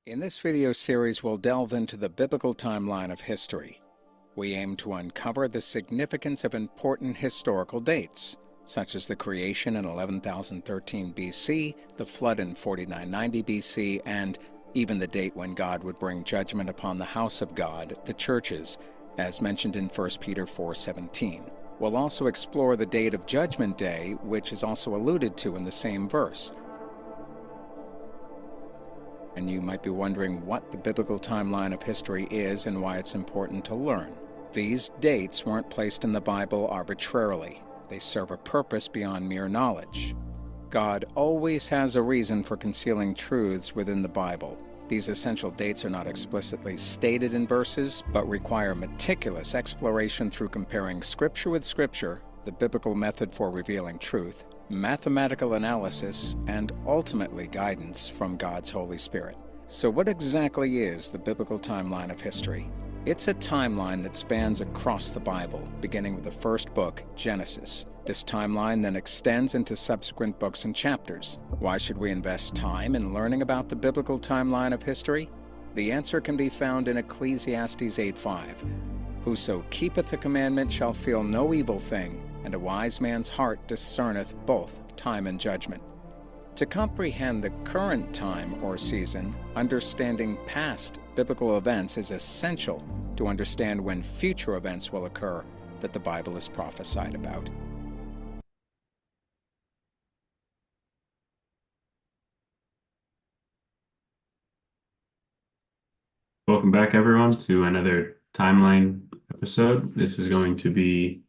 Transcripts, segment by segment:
In this video series, we'll delve into the biblical timeline of history. We aim to uncover the significance of important historical dates, such as the creation in 11,013 BC, the flood in 4990 BC, and even the date when God would bring judgment upon the house of God, the churches, as mentioned in 1 Peter 4:17. We'll also explore the date of Judgment Day, which is also alluded to in the same verse. And you might be wondering what the biblical timeline of history is and why it's important to learn. These dates weren't placed in the Bible arbitrarily. They serve a purpose beyond mere knowledge. God always has a reason for concealing truths within the Bible. These essential dates are not explicitly stated in verses, but require meticulous exploration through comparing Scripture with Scripture, the biblical method for revealing truth, mathematical analysis, and ultimately guidance from God's Holy Spirit. So what exactly is the biblical timeline of history? It's a timeline that spans across the Bible, beginning with the first book, Genesis. This timeline then extends into subsequent books and chapters. Why should we invest time in learning about the biblical timeline of history? The answer can be found in Ecclesiastes 8:5. Whoso keepeth the commandment shall feel no evil thing, and a wise man's heart discerneth both time and judgment. To comprehend the current time or season, understanding past biblical events is essential to understand when future events will occur that the Bible is prophesied about. Welcome back, everyone, to another timeline episode. This is going to be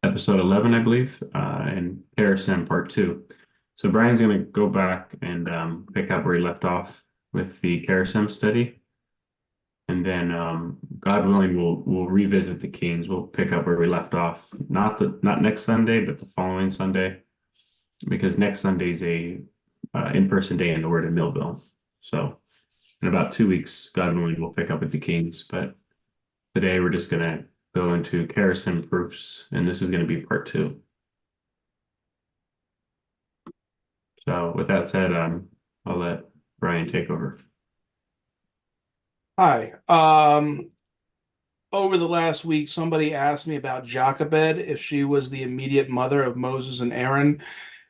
episode 11, I believe, and Qara part 2. So Brian's going to go back and pick up where he left off with the Qara study. And then, God willing, we'll revisit the Kings. We'll pick up where we left off. Not next Sunday, but the following Sunday, because next Sunday is a in-person day in the Word in Millville. So in about 2 weeks, God willing, we'll pick up with the Kings. But today we're just going to go into Qara proofs, and this is going to be part 2. So with that said, I'll let Brian take over. Hi. Over the last week, somebody asked me about Jochebed, if she was the immediate mother of Moses and Aaron.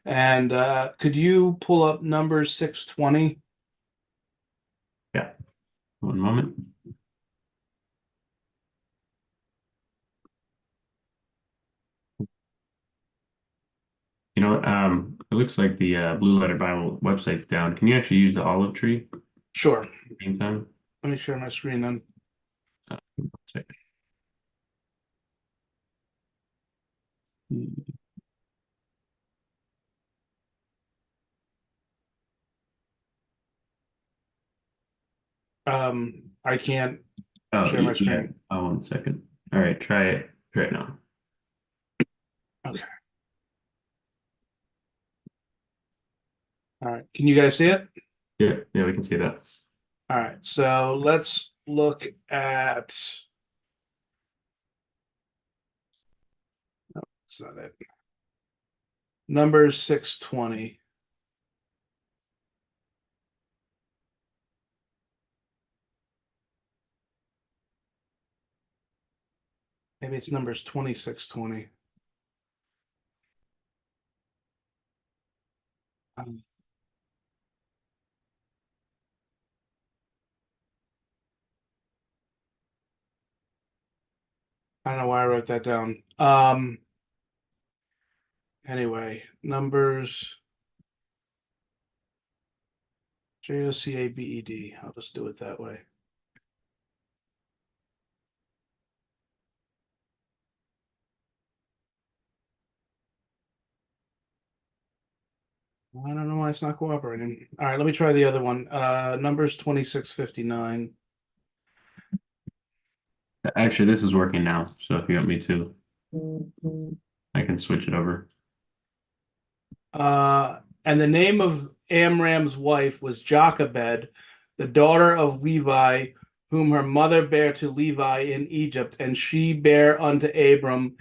And could you pull up Numbers 6:20? Yeah. One moment. You know, it looks like the Blue Letter Bible website's down. Can you actually use the olive tree Sure. at the same time? Let me share my screen then. One second. I can't Oh, share my yeah. screen. Oh, 1 second. All right, try it now. Okay. All right. Can you guys see it? Yeah, we can see that. All right. So let's look at. No, that's not it. Numbers 6:20. Maybe it's Numbers 26:20. I don't know why I wrote that down. Anyway, Numbers Jocabed. I'll just do it that way. I don't know why it's not cooperating. All right, let me try the other one. Numbers 26:59. Actually, this is working now. So if you want me to, I can switch it over. And the name of Amram's wife was Jochebed, the daughter of Levi, whom her mother bare to Levi in Egypt, and she bare unto Abram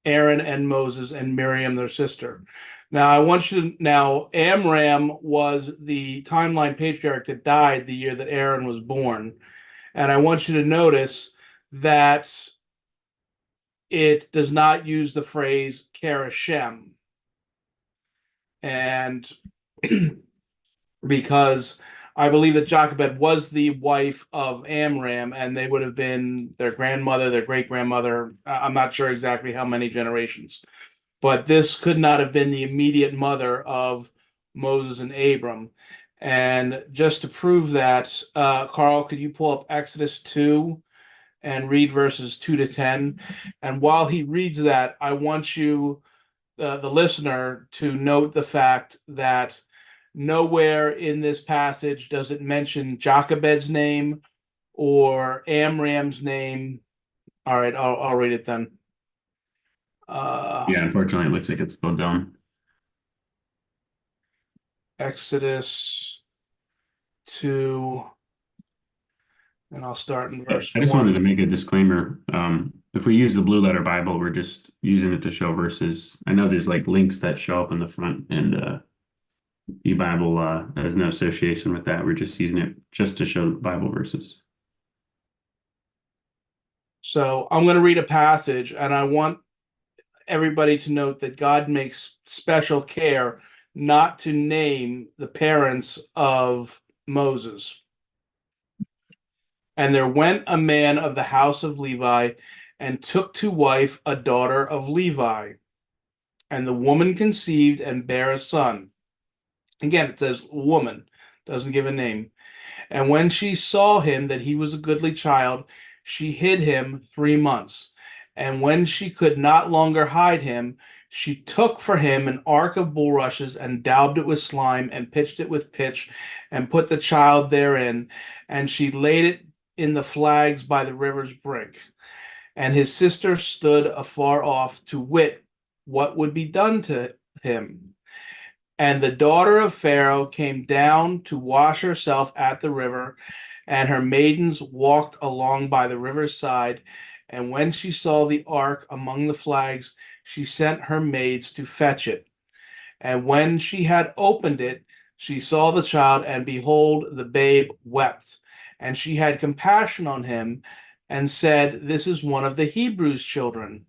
Aaron and Moses and Miriam their sister. Now I want you to now Amram was the timeline patriarch that died the year that Aaron was born. And I want you to notice that it does not use the phrase Kerashem. And because I believe that Jochebed was the wife of Amram, and they would have been their grandmother, their great grandmother. I'm not sure exactly how many generations, but this could not have been the immediate mother of Moses and Abram. And just to prove that, Carl, could you pull up Exodus 2 and read verses 2 to 10? And while he reads that, I want you, the listener, to note the fact that nowhere in this passage does it mention Jochebed's name or Amram's name. All right, I'll read it then. Yeah, unfortunately, it looks like it's still down. Exodus 2, and I'll start in verse I just wanted to 1. make a disclaimer. If we use the Blue Letter Bible, we're just using it to show verses. I know there's like links that show up in the front, and the Bible has no association with that. We're just using it just to show Bible verses. So I'm going to read a passage, and I want everybody to note that God makes special care not to name the parents of Moses. And there went a man of the house of Levi and took to wife a daughter of Levi. And the woman conceived and bare a son. Again, it says woman, doesn't give a name. And when she saw him that he was a goodly child, she hid him 3 months. And when she could not longer hide him, she took for him an ark of bulrushes and daubed it with slime and pitched it with pitch and put the child therein. And she laid it in the flags by the river's brink. And his sister stood afar off to wit what would be done to him. And the daughter of Pharaoh came down to wash herself at the river, and her maidens walked along by the river's side. And when she saw the ark among the flags, she sent her maids to fetch it. And when she had opened it, she saw the child, and behold, the babe wept. And she had compassion on him and said, "This is one of the Hebrews' children."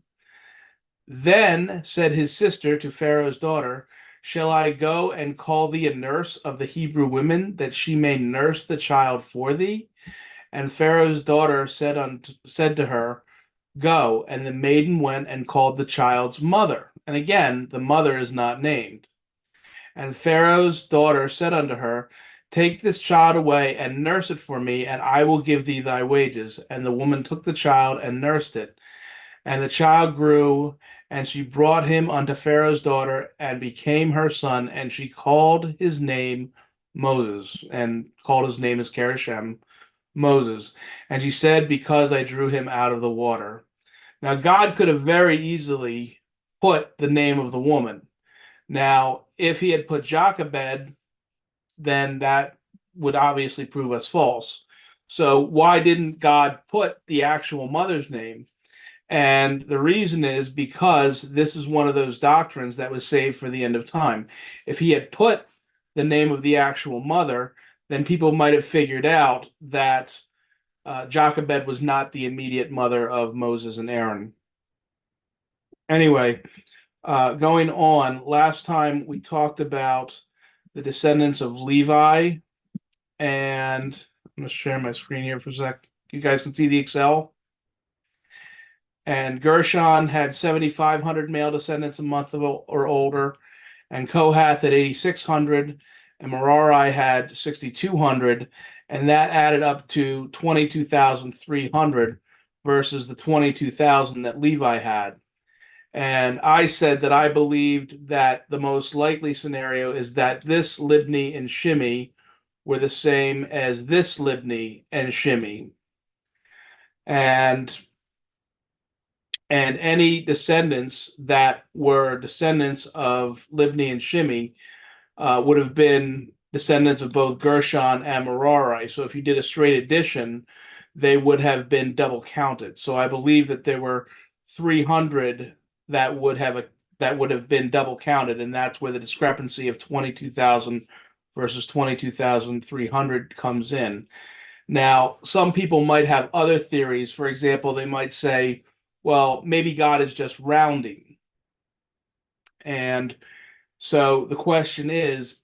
Then said his sister to Pharaoh's daughter, "Shall I go and call thee a nurse of the Hebrew women, that she may nurse the child for thee?" And Pharaoh's daughter said to her, "Go." And the maiden went and called the child's mother. And again, the mother is not named. And Pharaoh's daughter said unto her, "Take this child away and nurse it for me, and I will give thee thy wages." And the woman took the child and nursed it. And the child grew, and she brought him unto Pharaoh's daughter, and became her son, and she called his name Moses, and called his name as Kerashem, Moses. And she said, "Because I drew him out of the water." Now, God could have very easily put the name of the woman. Now, if he had put Jochebed, then that would obviously prove us false. So why didn't God put the actual mother's name? And the reason is because this is one of those doctrines that was saved for the end of time. If he had put the name of the actual mother, then people might have figured out that Jochebed was not the immediate mother of Moses and Aaron. Anyway, going on, last time we talked about the descendants of Levi, and I'm going to share my screen here for a sec. You guys can see the Excel. And Gershon had 7,500 male descendants a month or older, and Kohath had 8,600, and Merari had 6,200, and that added up to 22,300 versus the 22,000 that Levi had. And I said that I believed that the most likely scenario is that this Libni and Shimei were the same as this Libni and Shimei. And any descendants that were descendants of Libni and Shimei would have been descendants of both Gershon and Merari. So if you did a straight addition, they would have been double counted. So I believe that there were 300 that would have that would have been double counted, and that's where the discrepancy of 22,000 versus 22,300 comes in. Now, some people might have other theories. For example, they might say, well, maybe God is just rounding. And so the question is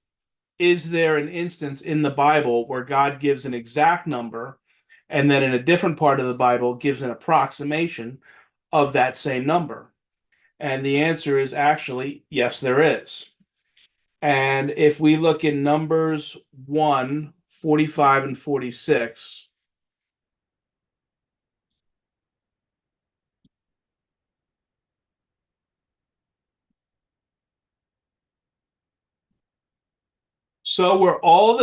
there an instance in the Bible where God gives an exact number and then in a different part of the Bible gives an approximation of that same number? And the answer is actually yes, there is. And if we look in Numbers 1, 45 and 46, so were all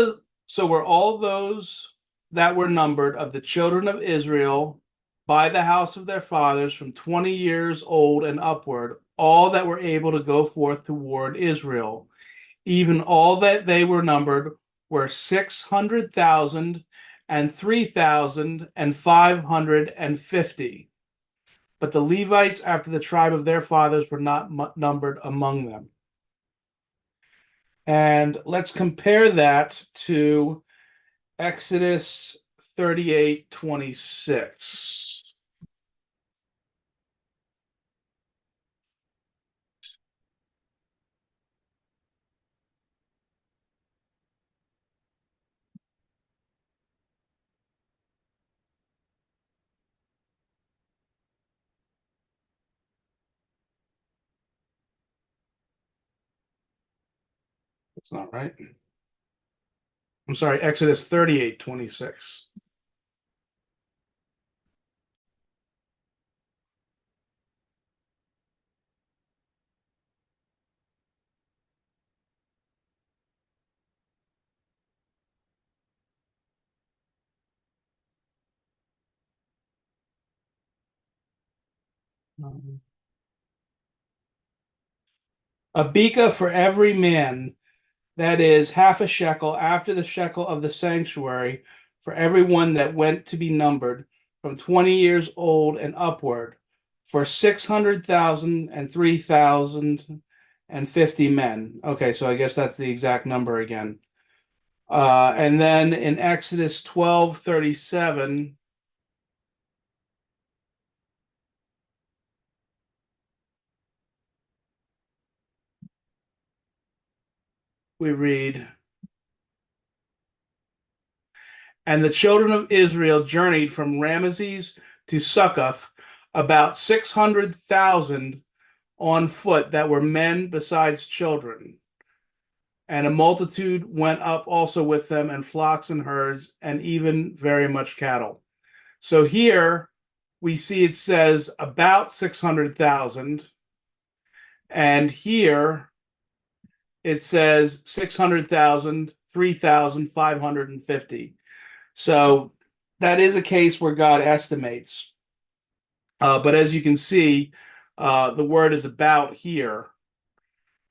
those that were numbered of the children of Israel by the house of their fathers from 20 years old and upward, all that were able to go forth toward Israel, even all that they were numbered were 600,000 and 3,550. But the Levites, after the tribe of their fathers, were not numbered among them. And let's compare that to Exodus 38:26. That's not right. I'm sorry, Exodus 38:26. A beka for every man, that is half a shekel after the shekel of the sanctuary, for every one that went to be numbered from 20 years old and upward, for 600,000 and 3,050 men. Okay, so I guess that's the exact number again. And then in Exodus 12:37, we read, and the children of Israel journeyed from Ramesses to Succoth, about 600,000 on foot that were men besides children. And a multitude went up also with them, and flocks and herds, and even very much cattle. So here we see it says about 600,000. And here it says 600,000, 3,550. So that is a case where God estimates. But as you can see, the word is about here.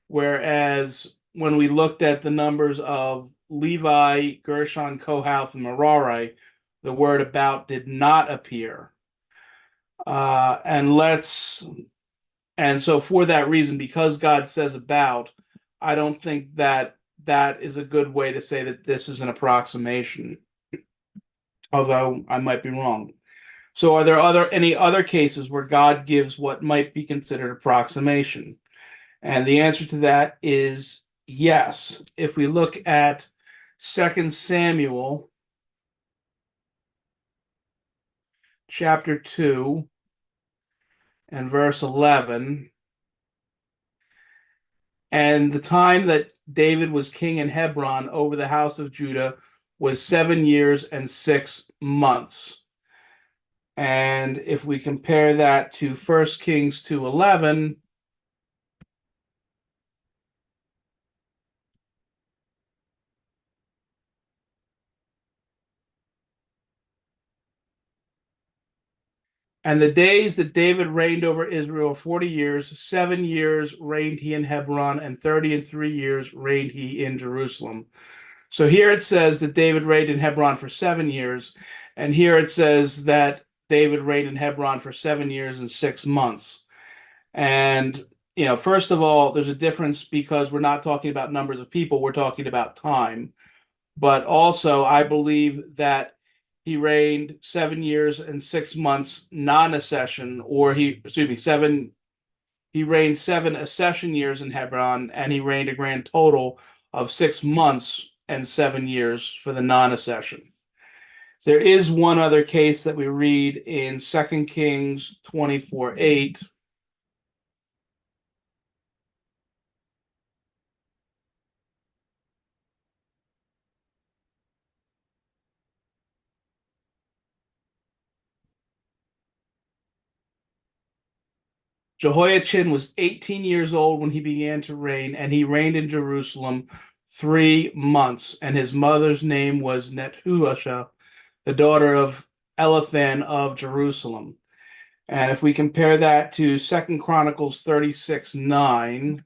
Whereas when we looked at the numbers of Levi, Gershon, Kohath, and Merari, the word about did not appear. And so for that reason, because God says about, I don't think that that is a good way to say that this is an approximation, although I might be wrong. So are there any other cases where God gives what might be considered approximation? And the answer to that is yes. If we look at 2 Samuel chapter 2 and verse 11, and the time that David was king in Hebron over the house of Judah was 7 years and 6 months. And if we compare that to 1 Kings 2:11, and the days that David reigned over Israel 40 years, 7 years reigned he in Hebron, and 33 years reigned he in Jerusalem. So here it says that David reigned in Hebron for 7 years, and here it says that David reigned in Hebron for 7 years and 6 months. And first of all, there's a difference because we're not talking about numbers of people, we're talking about time. But also, I believe that he reigned 7 years and 6 months non-accession, or he reigned 7 accession years in Hebron, and he reigned a grand total of 6 months and 7 years for the non-accession. There is one other case that we read in 2 Kings 24:8. Jehoiachin was 18 years old when he began to reign, and he reigned in Jerusalem 3 months. And his mother's name was Nehushta, the daughter of Elathan of Jerusalem. And if we compare that to 2 Chronicles 36:9,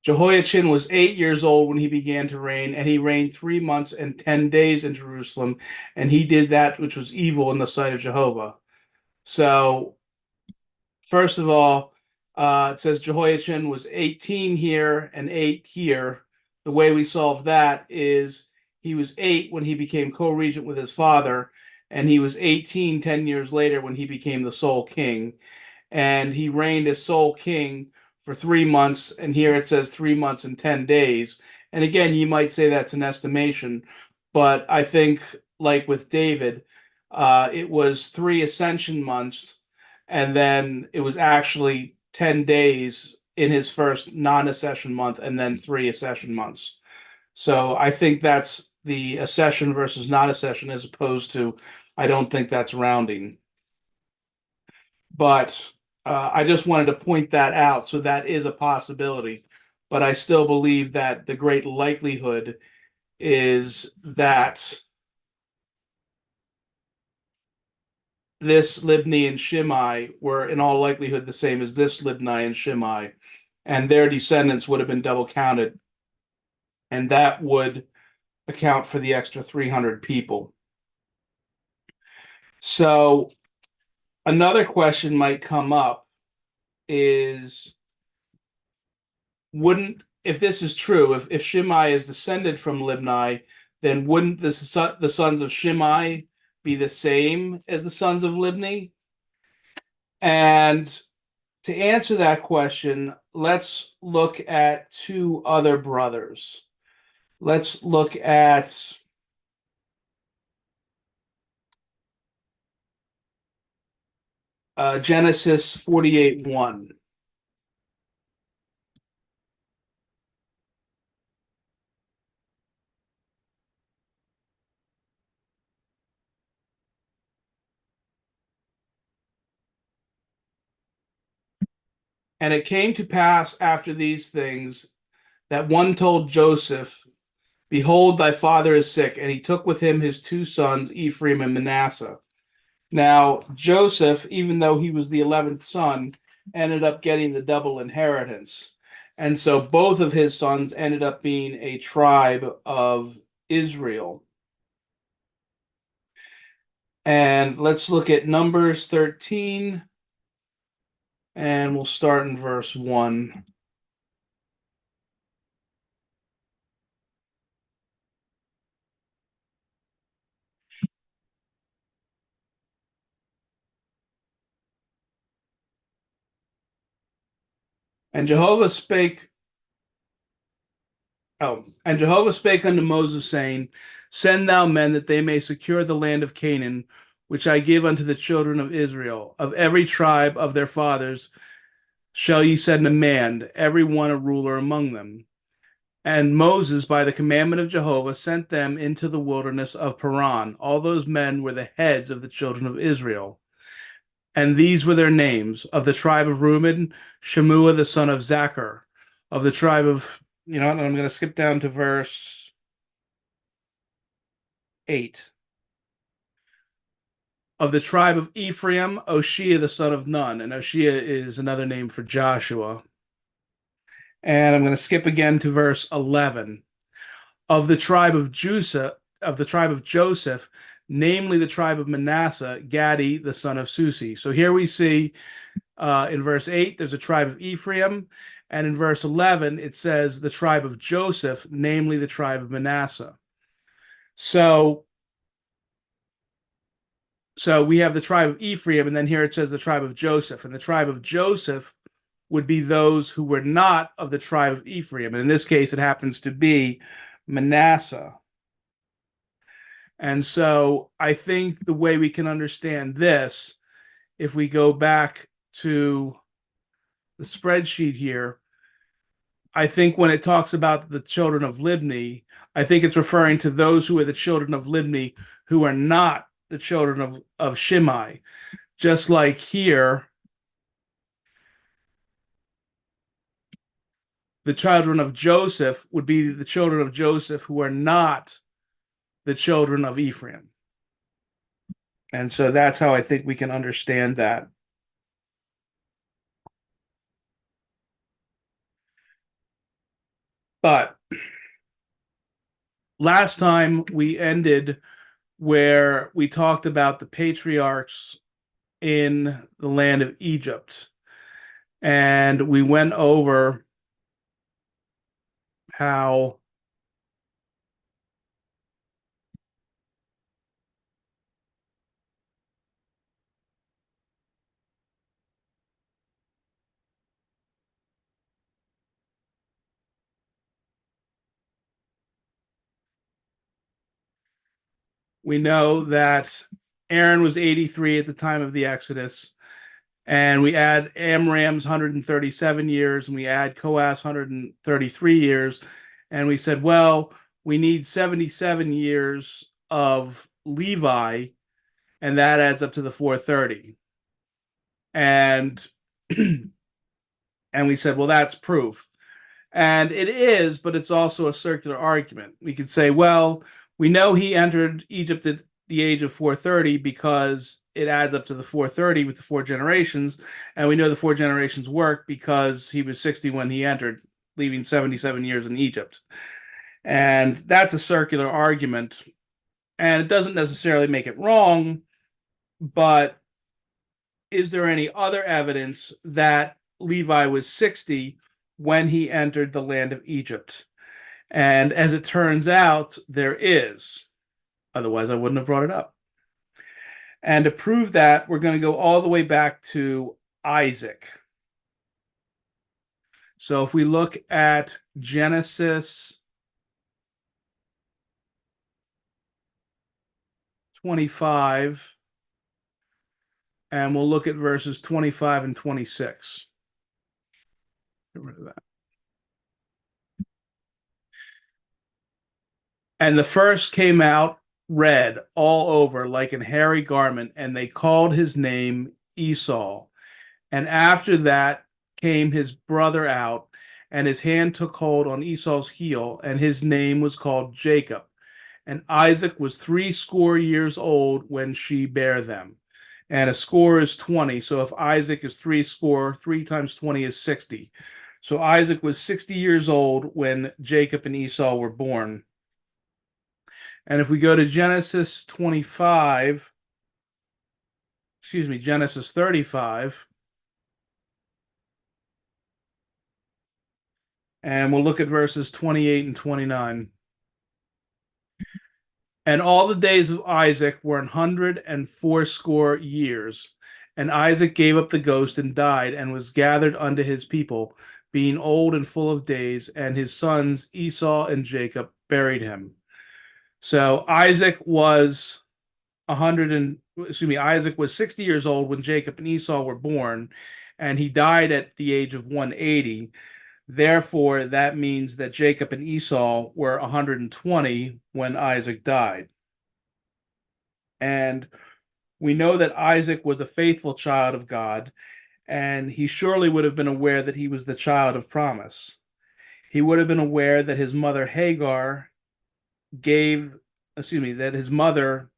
Jehoiachin was 8 years old when he began to reign, and he reigned 3 months and 10 days in Jerusalem, and he did that which was evil in the sight of Jehovah. So, first of all, it says Jehoiachin was 18 here and 8 here. The way we solve that is he was 8 when he became co-regent with his father, and he was 18 10 years later when he became the sole king. And he reigned as sole king for 3 months, and here it says 3 months and 10 days. And again, you might say that's an estimation, but I think, like with David, it was 3 ascension months, and then it was actually 10 days in his first non-accession month, and then 3 accession months. So I think that's the accession versus non-accession, as opposed to, I don't think that's rounding. But I just wanted to point that out. So that is a possibility. But I still believe that the great likelihood is that this Libni and Shimei were in all likelihood the same as this Libni and Shimei, and their descendants would have been double counted, and that would account for the extra 300 people. So another question might come up is, wouldn't, if this is true, if Shimei is descended from Libni, then wouldn't the sons of Shimei be the same as the sons of Libni? And to answer that question, let's look at two other brothers. Let's look at Genesis 48:1. And it came to pass after these things that one told Joseph, behold, thy father is sick, and he took with him his two sons, Ephraim and Manasseh. Now, Joseph, even though he was the 11th son, ended up getting the double inheritance. And so both of his sons ended up being a tribe of Israel. And let's look at Numbers 13, and we'll start in verse 1. And Jehovah spake and Jehovah spake unto Moses, saying, send thou men that they may secure the land of Canaan, which I give unto the children of Israel. Of every tribe of their fathers shall ye send a man, every one a ruler among them. And Moses, by the commandment of Jehovah, sent them into the wilderness of Paran. All those men were the heads of the children of Israel. And these were their names: of the tribe of Reuben, Shemua the son of Zachar. Of the tribe of, I'm going to skip down to verse 8. Of the tribe of Ephraim, Oshea the son of Nun. And Oshea is another name for Joshua. And I'm going to skip again to verse 11. Of the tribe of Joseph, namely the tribe of Manasseh, Gadi, the son of Susi. So here we see in verse 8, there's a tribe of Ephraim. And in verse 11, it says the tribe of Joseph, namely the tribe of Manasseh. So we have the tribe of Ephraim, and then here it says the tribe of Joseph. And the tribe of Joseph would be those who were not of the tribe of Ephraim. And in this case, it happens to be Manasseh. And so I think the way we can understand this, if we go back to the spreadsheet here, I think when it talks about the children of Libni, I think it's referring to those who are the children of Libni who are not the children of Shimei. Just like here, the children of Joseph would be the children of Joseph who are not the children of Ephraim. And so that's how I think we can understand that. But last time we ended where we talked about the patriarchs in the land of Egypt. And we went over how we know that Aaron was 83 at the time of the Exodus. And we add Amram's 137 years, and we add Kohath's 133 years. And we said, well, we need 77 years of Levi, and that adds up to the 430. And and we said, well, that's proof. And it is, but it's also a circular argument. We could say, well, we know he entered Egypt at the age of 430 because it adds up to the 430 with the 4 generations. And we know the 4 generations work because he was 60 when he entered, leaving 77 years in Egypt. And that's a circular argument. And it doesn't necessarily make it wrong, but is there any other evidence that Levi was 60 when he entered the land of Egypt? And as it turns out, there is. Otherwise, I wouldn't have brought it up. And to prove that, we're going to go all the way back to Isaac. So if we look at Genesis 25, and we'll look at verses 25 and 26. Get rid of that. And the first came out red all over like an hairy garment, and they called his name Esau. And after that came his brother out, and his hand took hold on Esau's heel, and his name was called Jacob. And Isaac was 80 old when she bare them. And a score is 20. So if Isaac is 80, 3 times 20 is 60. So Isaac was 60 years old when Jacob and Esau were born. And if we go to Genesis 35, Genesis 35, and we'll look at verses 28 and 29. And all the days of Isaac were 180 years. And Isaac gave up the ghost and died, and was gathered unto his people, being old and full of days. And his sons Esau and Jacob buried him. So Isaac was Isaac was 60 years old when Jacob and Esau were born, and he died at the age of 180. Therefore, that means that Jacob and Esau were 120 when Isaac died. And we know that Isaac was a faithful child of God, and he surely would have been aware that he was the child of promise. He would have been aware that his mother Hagar that his mother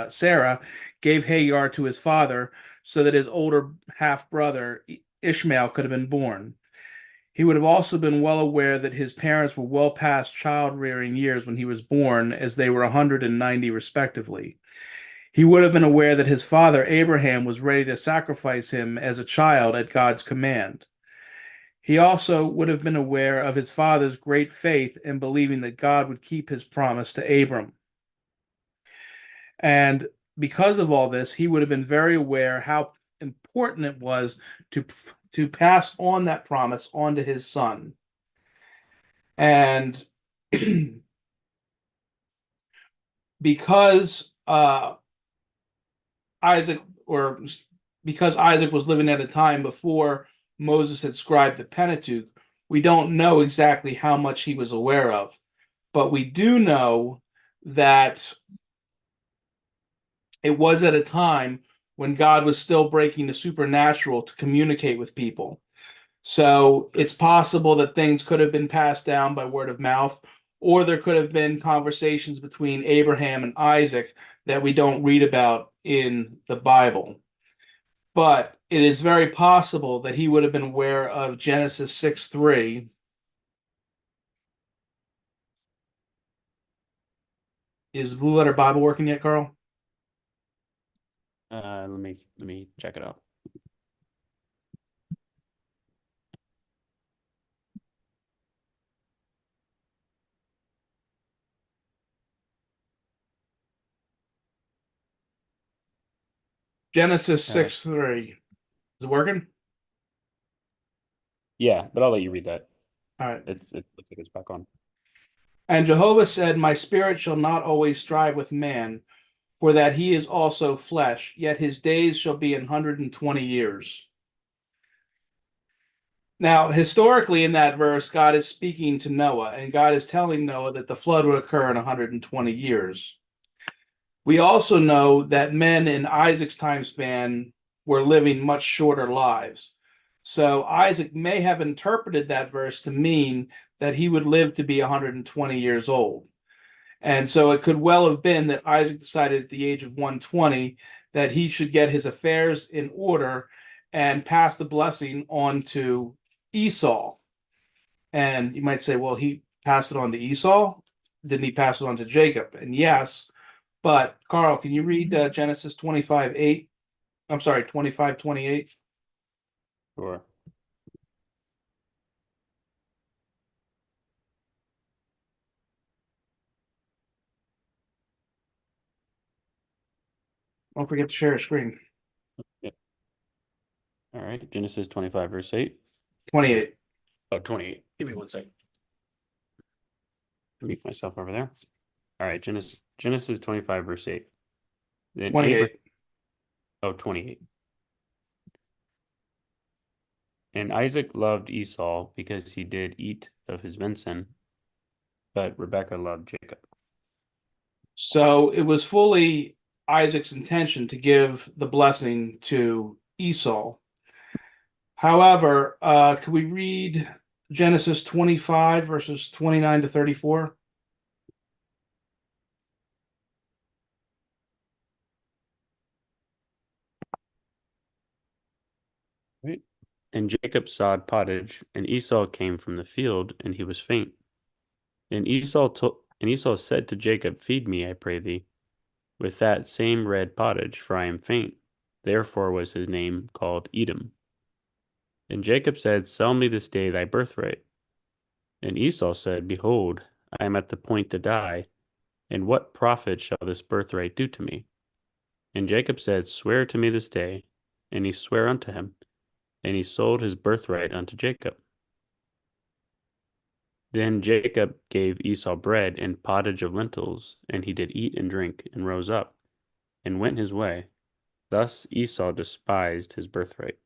Sarah gave Hagar to his father so that his older half brother Ishmael could have been born. He would have also been well aware that his parents were well past child-rearing years when he was born, as they were 190 respectively. He would have been aware that his father Abraham was ready to sacrifice him as a child at God's command. He also would have been aware of his father's great faith in believing that God would keep his promise to Abram. And because of all this, he would have been very aware how important it was to pass on that promise on to his son. And because Isaac, or because Isaac was living at a time before Moses had scribed the Pentateuch, we don't know exactly how much he was aware of. But we do know that it was at a time when God was still breaking the supernatural to communicate with people. So it's possible that things could have been passed down by word of mouth, or there could have been conversations between Abraham and Isaac that we don't read about in the Bible. But it is very possible that he would have been aware of Genesis 6:3. Is Blue Letter Bible working yet, Carl? Let me check it out. Genesis 6:3. Is it working? Yeah, but I'll let you read that. All right. It looks like it's back on. And Jehovah said, My spirit shall not always strive with man, for that he is also flesh, yet his days shall be 120 years. Now, historically, in that verse, God is speaking to Noah, and God is telling Noah that the flood would occur in 120 years. We also know that men in Isaac's time span were living much shorter lives. So Isaac may have interpreted that verse to mean that he would live to be 120 years old. And so it could well have been that Isaac decided at the age of 120 that he should get his affairs in order and pass the blessing on to Esau. And you might say, well, he passed it on to Esau. Didn't he pass it on to Jacob? And yes, but Carl, can you read Genesis 25:8? I'm sorry, 25:28. Sure. Don't forget to share your screen. Yep. All right. Genesis 25, verse 8. 28. Oh, 28. Give me 1 second. Mute myself over there. All right. Genesis 25, verse 8. Then 28. 28. And Isaac loved Esau because he did eat of his venison, but Rebekah loved Jacob. So it was fully Isaac's intention to give the blessing to Esau. However, could we read Genesis 25, verses 29 to 34? Right. And Jacob sawed pottage, and Esau came from the field, and he was faint. And Esau said to Jacob, Feed me, I pray thee, with that same red pottage, for I am faint. Therefore was his name called Edom. And Jacob said, Sell me this day thy birthright. And Esau said, Behold, I am at the point to die, and what profit shall this birthright do to me? And Jacob said, Swear to me this day. And he sware unto him, and he sold his birthright unto Jacob. Then Jacob gave Esau bread and pottage of lentils, and he did eat and drink, and rose up, and went his way. Thus Esau despised his birthright.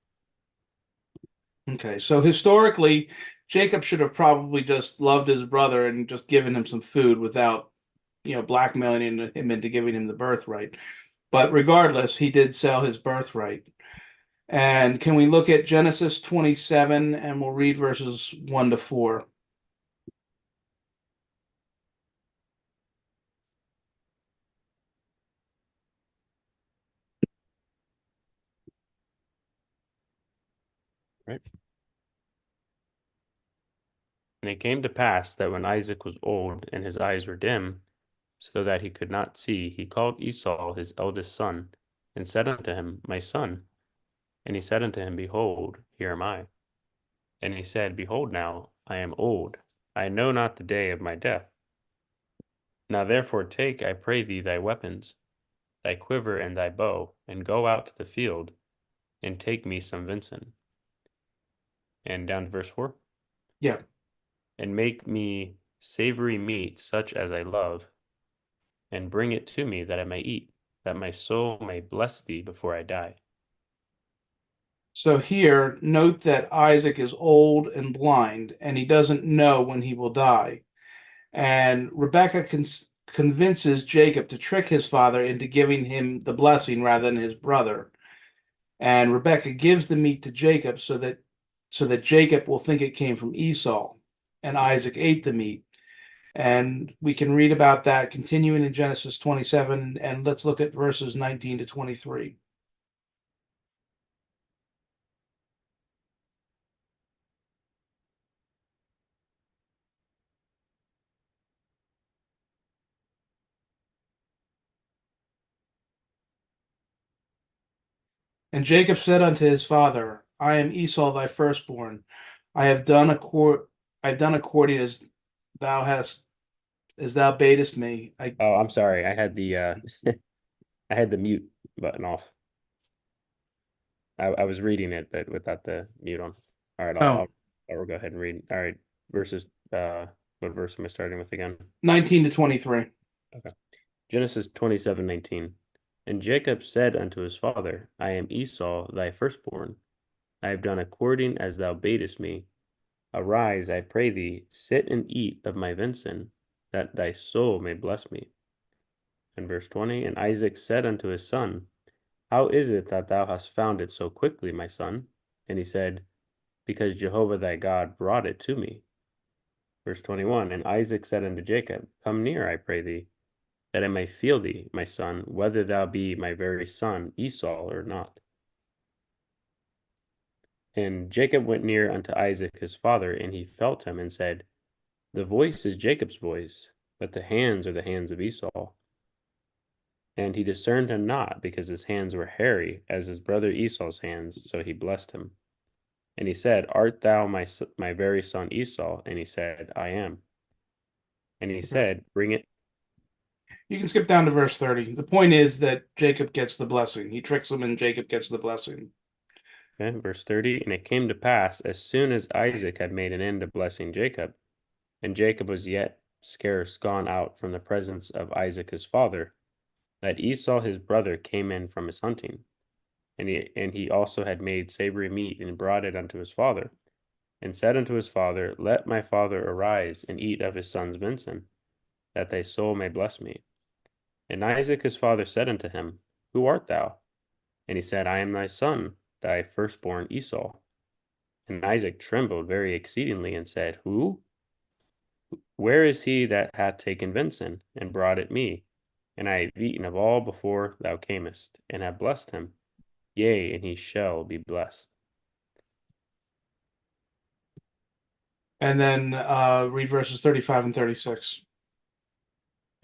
Okay, so historically, Jacob should have probably just loved his brother and just given him some food without, blackmailing him into giving him the birthright. But regardless, he did sell his birthright. And can we look at Genesis 27 and we'll read verses 1 to 4? Right. And it came to pass that when Isaac was old and his eyes were dim, so that he could not see, he called Esau his eldest son, and said unto him, My son. And he said unto him, Behold, here am I. And he said, Behold now, I am old, I know not the day of my death. Now therefore take, I pray thee, thy weapons, thy quiver and thy bow, and go out to the field, and take me some venison. And down to verse 4. Yeah. And make me savory meat, such as I love, and bring it to me that I may eat, that my soul may bless thee before I die. So here, note that Isaac is old and blind, and he doesn't know when he will die. And Rebekah convinces Jacob to trick his father into giving him the blessing rather than his brother. And Rebekah gives the meat to Jacob so that Jacob will think it came from Esau, and Isaac ate the meat. And we can read about that continuing in Genesis 27, and let's look at verses 19 to 23. And Jacob said unto his father, I am Esau thy firstborn. I have done according as thou badest me. Oh, I'm sorry. I had the I had the mute button off. I was reading it, but without the mute on. All right, I'll go ahead and read. All right, verses. What verse am I starting with again? 19 to 23. Okay. Genesis 27:19. And Jacob said unto his father, I am Esau thy firstborn. I have done according as thou badest me. Arise, I pray thee, sit and eat of my venison, that thy soul may bless me. And verse 20. And Isaac said unto his son, How is it that thou hast found it so quickly, my son? And he said, Because Jehovah thy God brought it to me. Verse 21. And Isaac said unto Jacob, Come near, I pray thee, that I may feel thee, my son, whether thou be my very son Esau or not. And Jacob went near unto Isaac his father, and he felt him, and said, The voice is Jacob's voice, but the hands are the hands of Esau. And he discerned him not, because his hands were hairy, as his brother Esau's hands, so he blessed him. And he said, Art thou my very son Esau? And he said, I am. And he said, Bring it. You can skip down to verse 30. The point is that Jacob gets the blessing. He tricks him, and Jacob gets the blessing. Okay, verse 30. And it came to pass, as soon as Isaac had made an end of blessing Jacob, and Jacob was yet scarce gone out from the presence of Isaac his father, that Esau his brother came in from his hunting. And he also had made savory meat, and brought it unto his father, and said unto his father, Let my father arise, and eat of his son's venison, that thy soul may bless me. And Isaac his father said unto him, Who art thou? And he said, I am thy son, thy firstborn Esau. And Isaac trembled very exceedingly, and said, Who? Where is he that hath taken venison, and brought it me? And I have eaten of all before thou camest, and have blessed him. Yea, and he shall be blessed. And then read verses 35 and 36.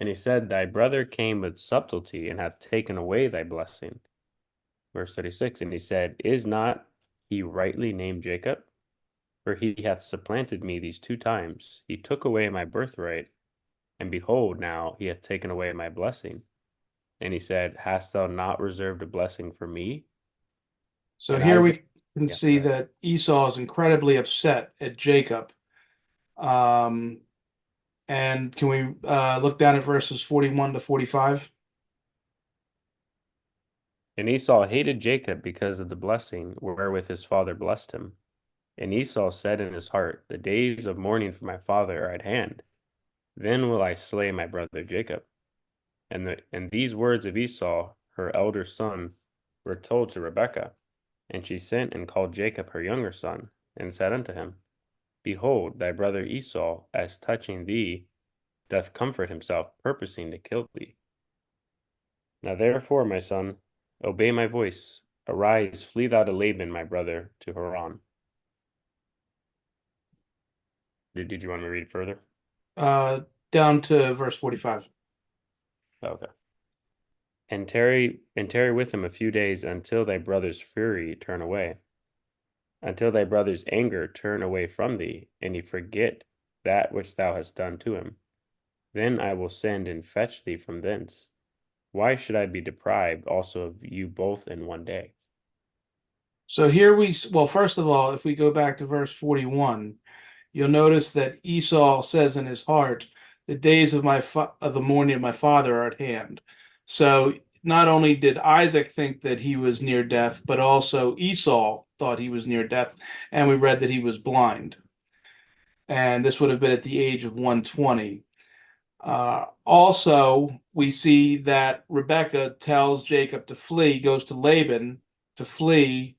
And he said, Thy brother came with subtlety, and hath taken away thy blessing. Verse 36. And he said, Is not he rightly named Jacob? For he hath supplanted me these 2 times. He took away my birthright, and behold, now he hath taken away my blessing. And he said, Hast thou not reserved a blessing for me? So And here Isaac, we can yeah, see that Esau is incredibly upset at Jacob. And can we look down at verses 41 to 45? And Esau hated Jacob because of the blessing wherewith his father blessed him. And Esau said in his heart, The days of mourning for my father are at hand. Then will I slay my brother Jacob. And these words of Esau, her elder son, were told to Rebekah. And she sent and called Jacob her younger son, and said unto him, Behold, thy brother Esau, as touching thee, doth comfort himself, purposing to kill thee. Now therefore, my son, obey my voice. Arise, flee thou to Laban my brother, to Haran. Did you want me to read further? Down to verse 45. Okay. And tarry with him a few days until thy brother's fury turn away, until thy brother's anger turn away from thee, and he forget that which thou hast done to him. Then I will send and fetch thee from thence. Why should I be deprived also of you both in one day? So here well, first of all, if we go back to verse 41, you'll notice that Esau says in his heart, "The days of the mourning of my father are at hand." So not only did Isaac think that he was near death, but also Esau thought he was near death, and we read that he was blind. And this would have been at the age of 120. Also, we see that Rebekah tells Jacob to flee, goes to Laban to flee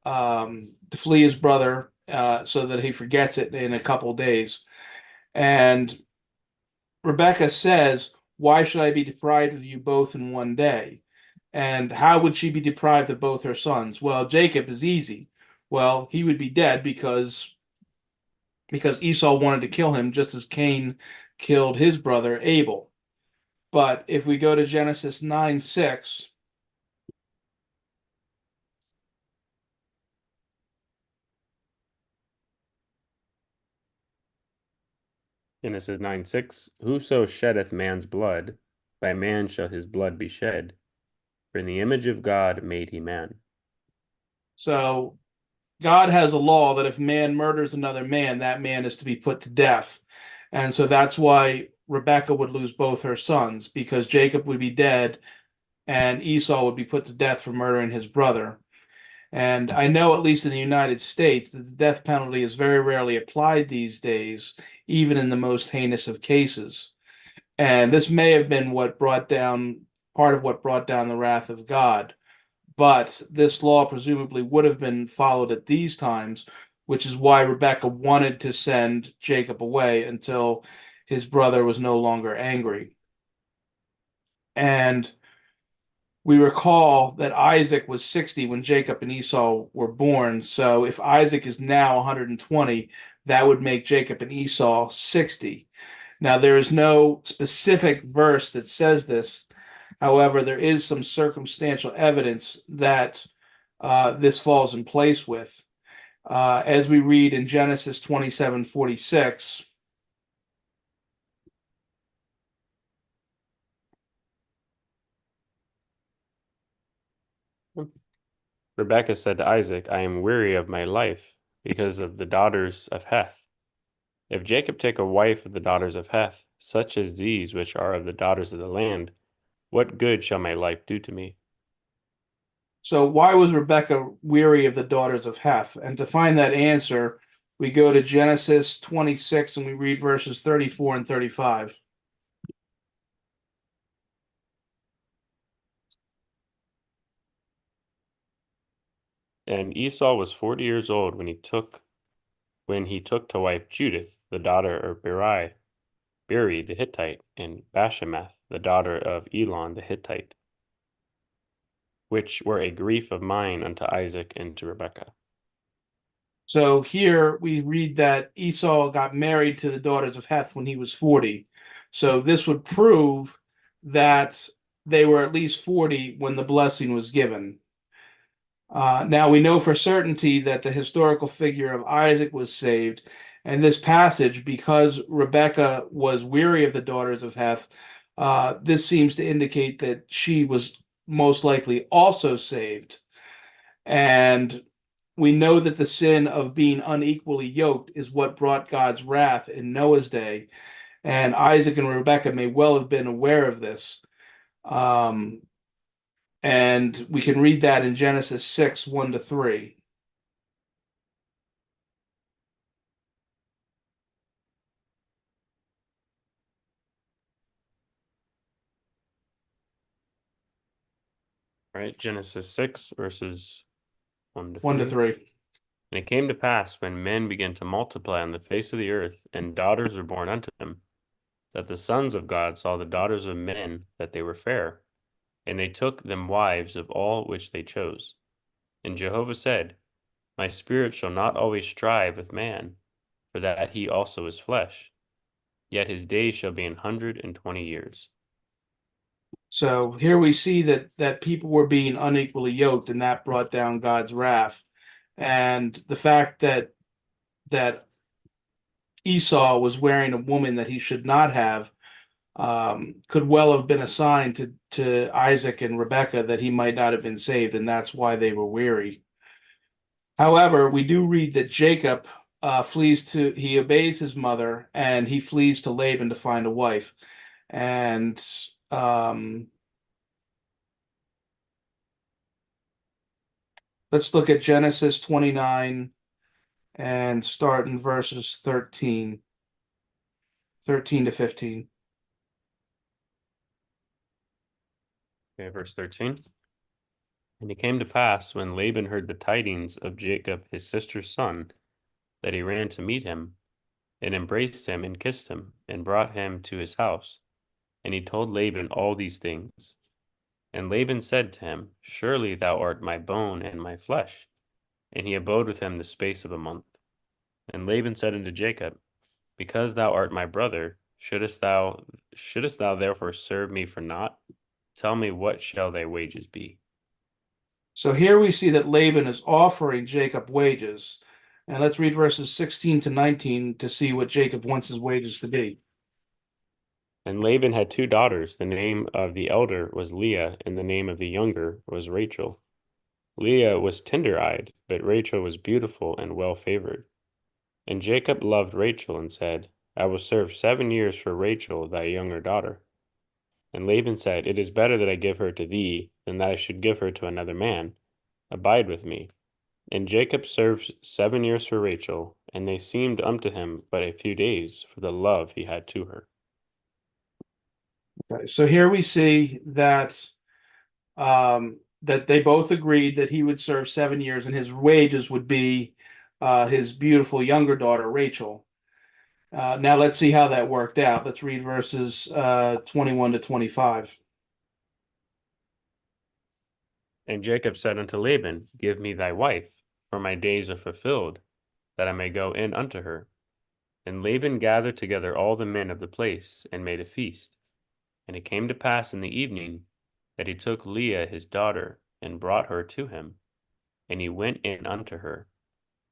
his brother, so that he forgets it in a couple days. And Rebecca says, "Why should I be deprived of you both in one day?" And how would she be deprived of both her sons? Well, Jacob is easy. Well, he would be dead because Esau wanted to kill him just as Cain killed his brother Abel. But if we go to Genesis 9:6, Genesis 9:6, whoso sheddeth man's blood, by man shall his blood be shed. For in the image of God made he man. so God has a law that if man murders another man, that man is to be put to death. And so that's why Rebecca would lose both her sons, because Jacob would be dead and Esau would be put to death for murdering his brother. And I know, at least in the United States, that the death penalty is very rarely applied these days, even in the most heinous of cases. And this may have been part of what brought down the wrath of God. But this law presumably would have been followed at these times, which is why Rebekah wanted to send Jacob away until his brother was no longer angry. And we recall that Isaac was 60 when Jacob and Esau were born. So if Isaac is now 120, that would make Jacob and Esau 60. Now, there is no specific verse that says this. However, there is some circumstantial evidence that this falls in place with. As we read in Genesis 27:46. Rebekah said to Isaac, I am weary of my life because of the daughters of Heth. If Jacob take a wife of the daughters of Heth, such as these which are of the daughters of the land, what good shall my life do to me? So why was Rebekah weary of the daughters of Heth? And to find that answer, we go to Genesis 26 and we read verses 34 and 35. And Esau was 40 years old when he took to wife Judith, the daughter of Beri the Hittite, and Bashemath, the daughter of Elon the Hittite, which were a grief of mine unto Isaac and to Rebekah. So here we read that Esau got married to the daughters of Heth when he was 40. So this would prove that they were at least 40 when the blessing was given. Now we know for certainty that the historical figure of Isaac was saved, and this passage, because Rebekah was weary of the daughters of Heth, this seems to indicate that she was most likely also saved. And we know that the sin of being unequally yoked is what brought God's wrath in Noah's day, and Isaac and Rebekah may well have been aware of this. Um, and we can read that in Genesis 6, 1 to 3. Right? Genesis 6, verses 1 to 1 to 3. 3. And it came to pass when men began to multiply on the face of the earth, and daughters were born unto them, that the sons of God saw the daughters of men that they were fair, and they took them wives of all which they chose. And Jehovah said, My spirit shall not always strive with man, for that he also is flesh. Yet his days shall be 120 years. So here we see that people were being unequally yoked, and that brought down God's wrath. And the fact that Esau was wearing a woman that he should not have could well have been a sign to Isaac and Rebekah that he might not have been saved, and that's why they were weary. However, we do read that Jacob he obeys his mother and he flees to Laban to find a wife. And let's look at Genesis 29 and start in verses 13 to 15. Okay, verse 13. And it came to pass, when Laban heard the tidings of Jacob his sister's son, that he ran to meet him, and embraced him, and kissed him, and brought him to his house. And he told Laban all these things. And Laban said to him, Surely thou art my bone and my flesh. And he abode with him the space of a month. And Laban said unto Jacob, Because thou art my brother, shouldest thou therefore serve me for naught? Tell me, what shall thy wages be? So here we see that Laban is offering Jacob wages. And let's read verses 16 to 19 to see what Jacob wants his wages to be. And Laban had 2 daughters. The name of the elder was Leah, and the name of the younger was Rachel. Leah was tender-eyed, but Rachel was beautiful and well-favored. And Jacob loved Rachel, and said, I will serve 7 years for Rachel thy younger daughter. And Laban said, It is better that I give her to thee, than that I should give her to another man. Abide with me. And Jacob served 7 years for Rachel, and they seemed unto him but a few days, for the love he had to her. Okay, so here we see that they both agreed that he would serve 7 years and his wages would be his beautiful younger daughter, Rachel. Now let's see how that worked out. Let's read verses 21 to 25. And Jacob said unto Laban, Give me thy wife, for my days are fulfilled, that I may go in unto her. And Laban gathered together all the men of the place, and made a feast. And it came to pass in the evening, that he took Leah his daughter, and brought her to him. And he went in unto her.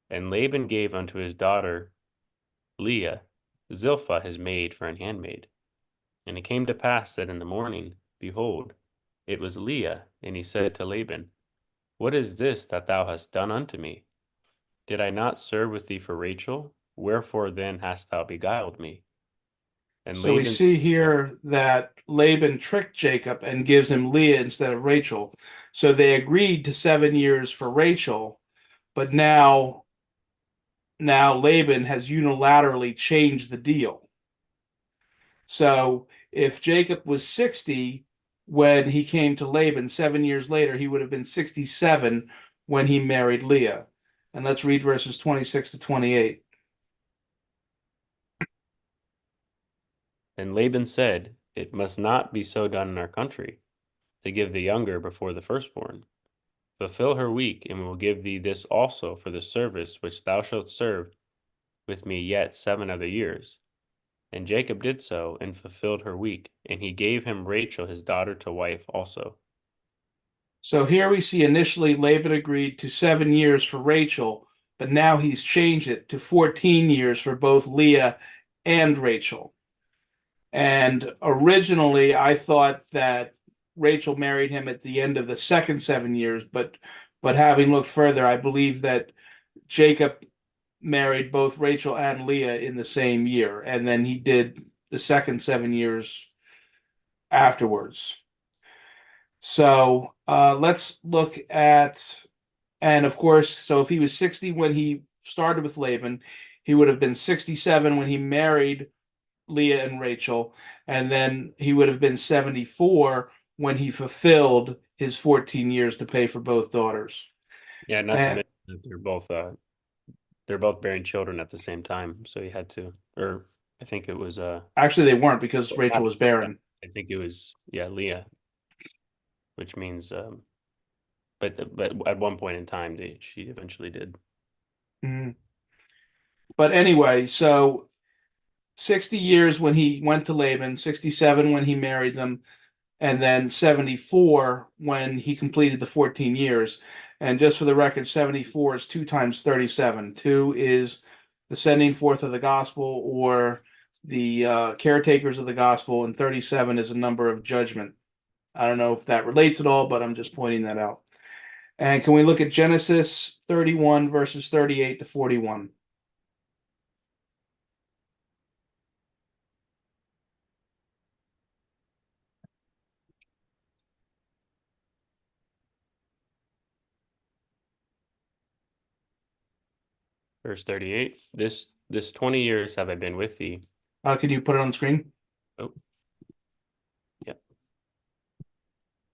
And Laban gave unto his daughter Leah Zilpah his maid for an handmaid. And it came to pass that in the morning, behold, it was Leah. And he said to Laban, What is this that thou hast done unto me? Did I not serve with thee for Rachel? Wherefore then hast thou beguiled me? And So we Laban see said, here that Laban tricked Jacob and gives him Leah instead of Rachel. So they agreed to 7 years for Rachel, but now Laban has unilaterally changed the deal. So if Jacob was 60 when he came to Laban 7 years later, he would have been 67 when he married Leah. And let's read verses 26 to 28. And Laban said, It must not be so done in our country, to give the younger before the firstborn. Fulfill her week, and we will give thee this also for the service which thou shalt serve with me yet 7 other years. And Jacob did so, and fulfilled her week, and he gave him Rachel his daughter to wife also. So here we see initially Laban agreed to 7 years for Rachel, but now he's changed it to 14 years for both Leah and Rachel. And originally I thought that Rachel married him at the end of the second 7 years, but having looked further, I believe that Jacob married both Rachel and Leah in the same year, and then he did the second 7 years afterwards. So let's look at, and of course, so if he was 60 when he started with Laban, he would have been 67 when he married Leah and Rachel, and then he would have been 74 when he fulfilled his 14 years to pay for both daughters. Yeah, not to And mention that they're both bearing children at the same time, so he had to, or I think it was actually, they weren't because Rachel was barren. I think it was Leah, which means but at one point in time she eventually did. Mhm. But anyway, so 60 years when he went to Laban, 67 when he married them, and then 74 when he completed the 14 years. And just for the record, 74 is 2 times 37. 2 is the sending forth of the gospel, or the caretakers of the gospel, and 37 is a number of judgment. I don't know if that relates at all, but I'm just pointing that out. And can we look at Genesis 31 verses 38 to 41? Verse 38. This 20 years have I been with thee. Can you put it on the screen? Oh, yep.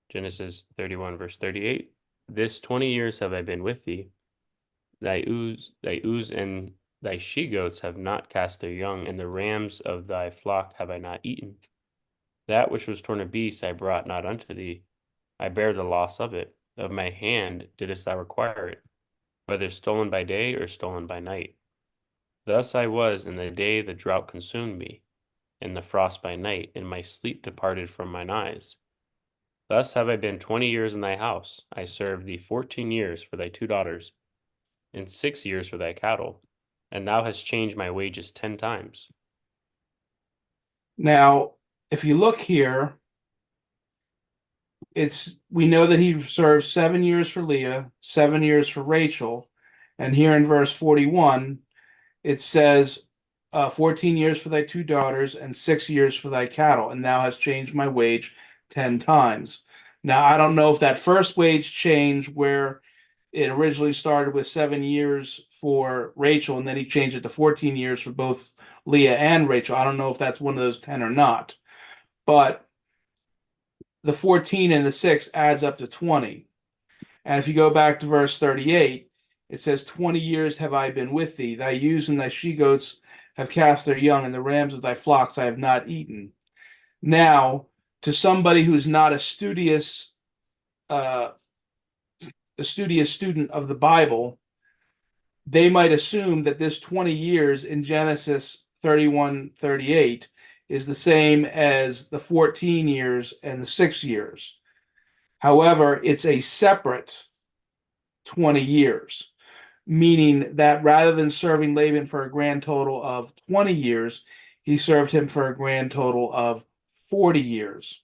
Genesis 31, verse 38. This 20 years have I been with thee. Thy ewes and thy she-goats have not cast their young, and the rams of thy flock have I not eaten. That which was torn of beasts I brought not unto thee. I bear the loss of it. Of my hand didst thou require it, whether stolen by day or stolen by night. Thus I was in the day the drought consumed me, and the frost by night, and my sleep departed from mine eyes. Thus have I been 20 years in thy house. I served thee 14 years for thy 2 daughters, and 6 years for thy cattle, and thou hast changed my wages 10 times. Now, if you look here, we know that he served 7 years for Leah, 7 years for Rachel, and here in verse 41, it says, 14 years for thy 2 daughters and 6 years for thy cattle, and thou hast changed my wage 10 times. Now, I don't know if that first wage change, where it originally started with 7 years for Rachel, and then he changed it to 14 years for both Leah and Rachel. I don't know if that's one of those 10 or not. But the 14 and the 6 adds up to 20. And if you go back to verse 38, it says, 20 years have I been with thee. Thy ewes and thy she-goats have cast their young, and the rams of thy flocks I have not eaten. Now, to somebody who's not a studious student of the Bible, they might assume that this 20 years in Genesis 31:38 is the same as the 14 years and the 6 years. However, it's a separate 20 years, meaning that rather than serving Laban for a grand total of 20 years, he served him for a grand total of 40 years.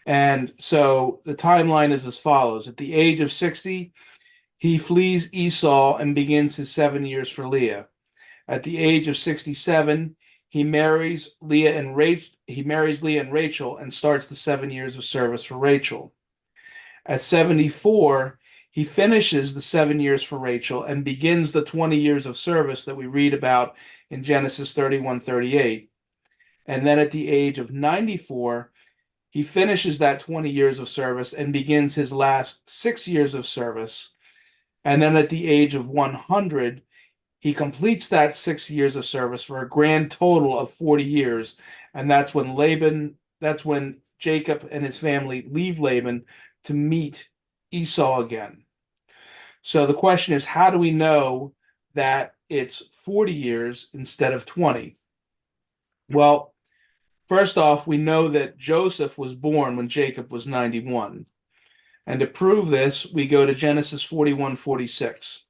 And so the timeline is as follows. At the age of 60, he flees Esau and begins his 7 years for Leah. At the age of 67, he marries Leah and Rachel and starts the 7 years of service for Rachel. At 74, he finishes the 7 years for Rachel and begins the 20 years of service that we read about in Genesis 31:38. And then at the age of 94, he finishes that 20 years of service and begins his last 6 years of service. And then at the age of 100, he completes that 6 years of service for a grand total of 40 years. And that's when Jacob and his family leave Laban to meet Esau again. So the question is, how do we know that it's 40 years instead of 20? Well, first off, we know that Joseph was born when Jacob was 91. And to prove this, we go to Genesis 41:46.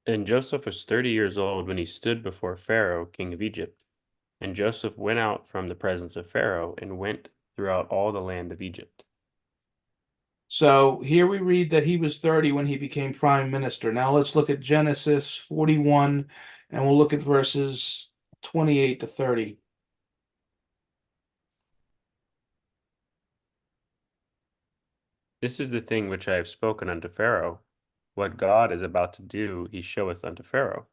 And Joseph was 30 years old when he stood before Pharaoh, king of Egypt. And Joseph went out from the presence of Pharaoh and went throughout all the land of Egypt. So here we read that he was 30 when he became prime minister. Now let's look at Genesis 41, and we'll look at verses 28 to 30. This is the thing which I have spoken unto Pharaoh. What God is about to do, he showeth unto Pharaoh.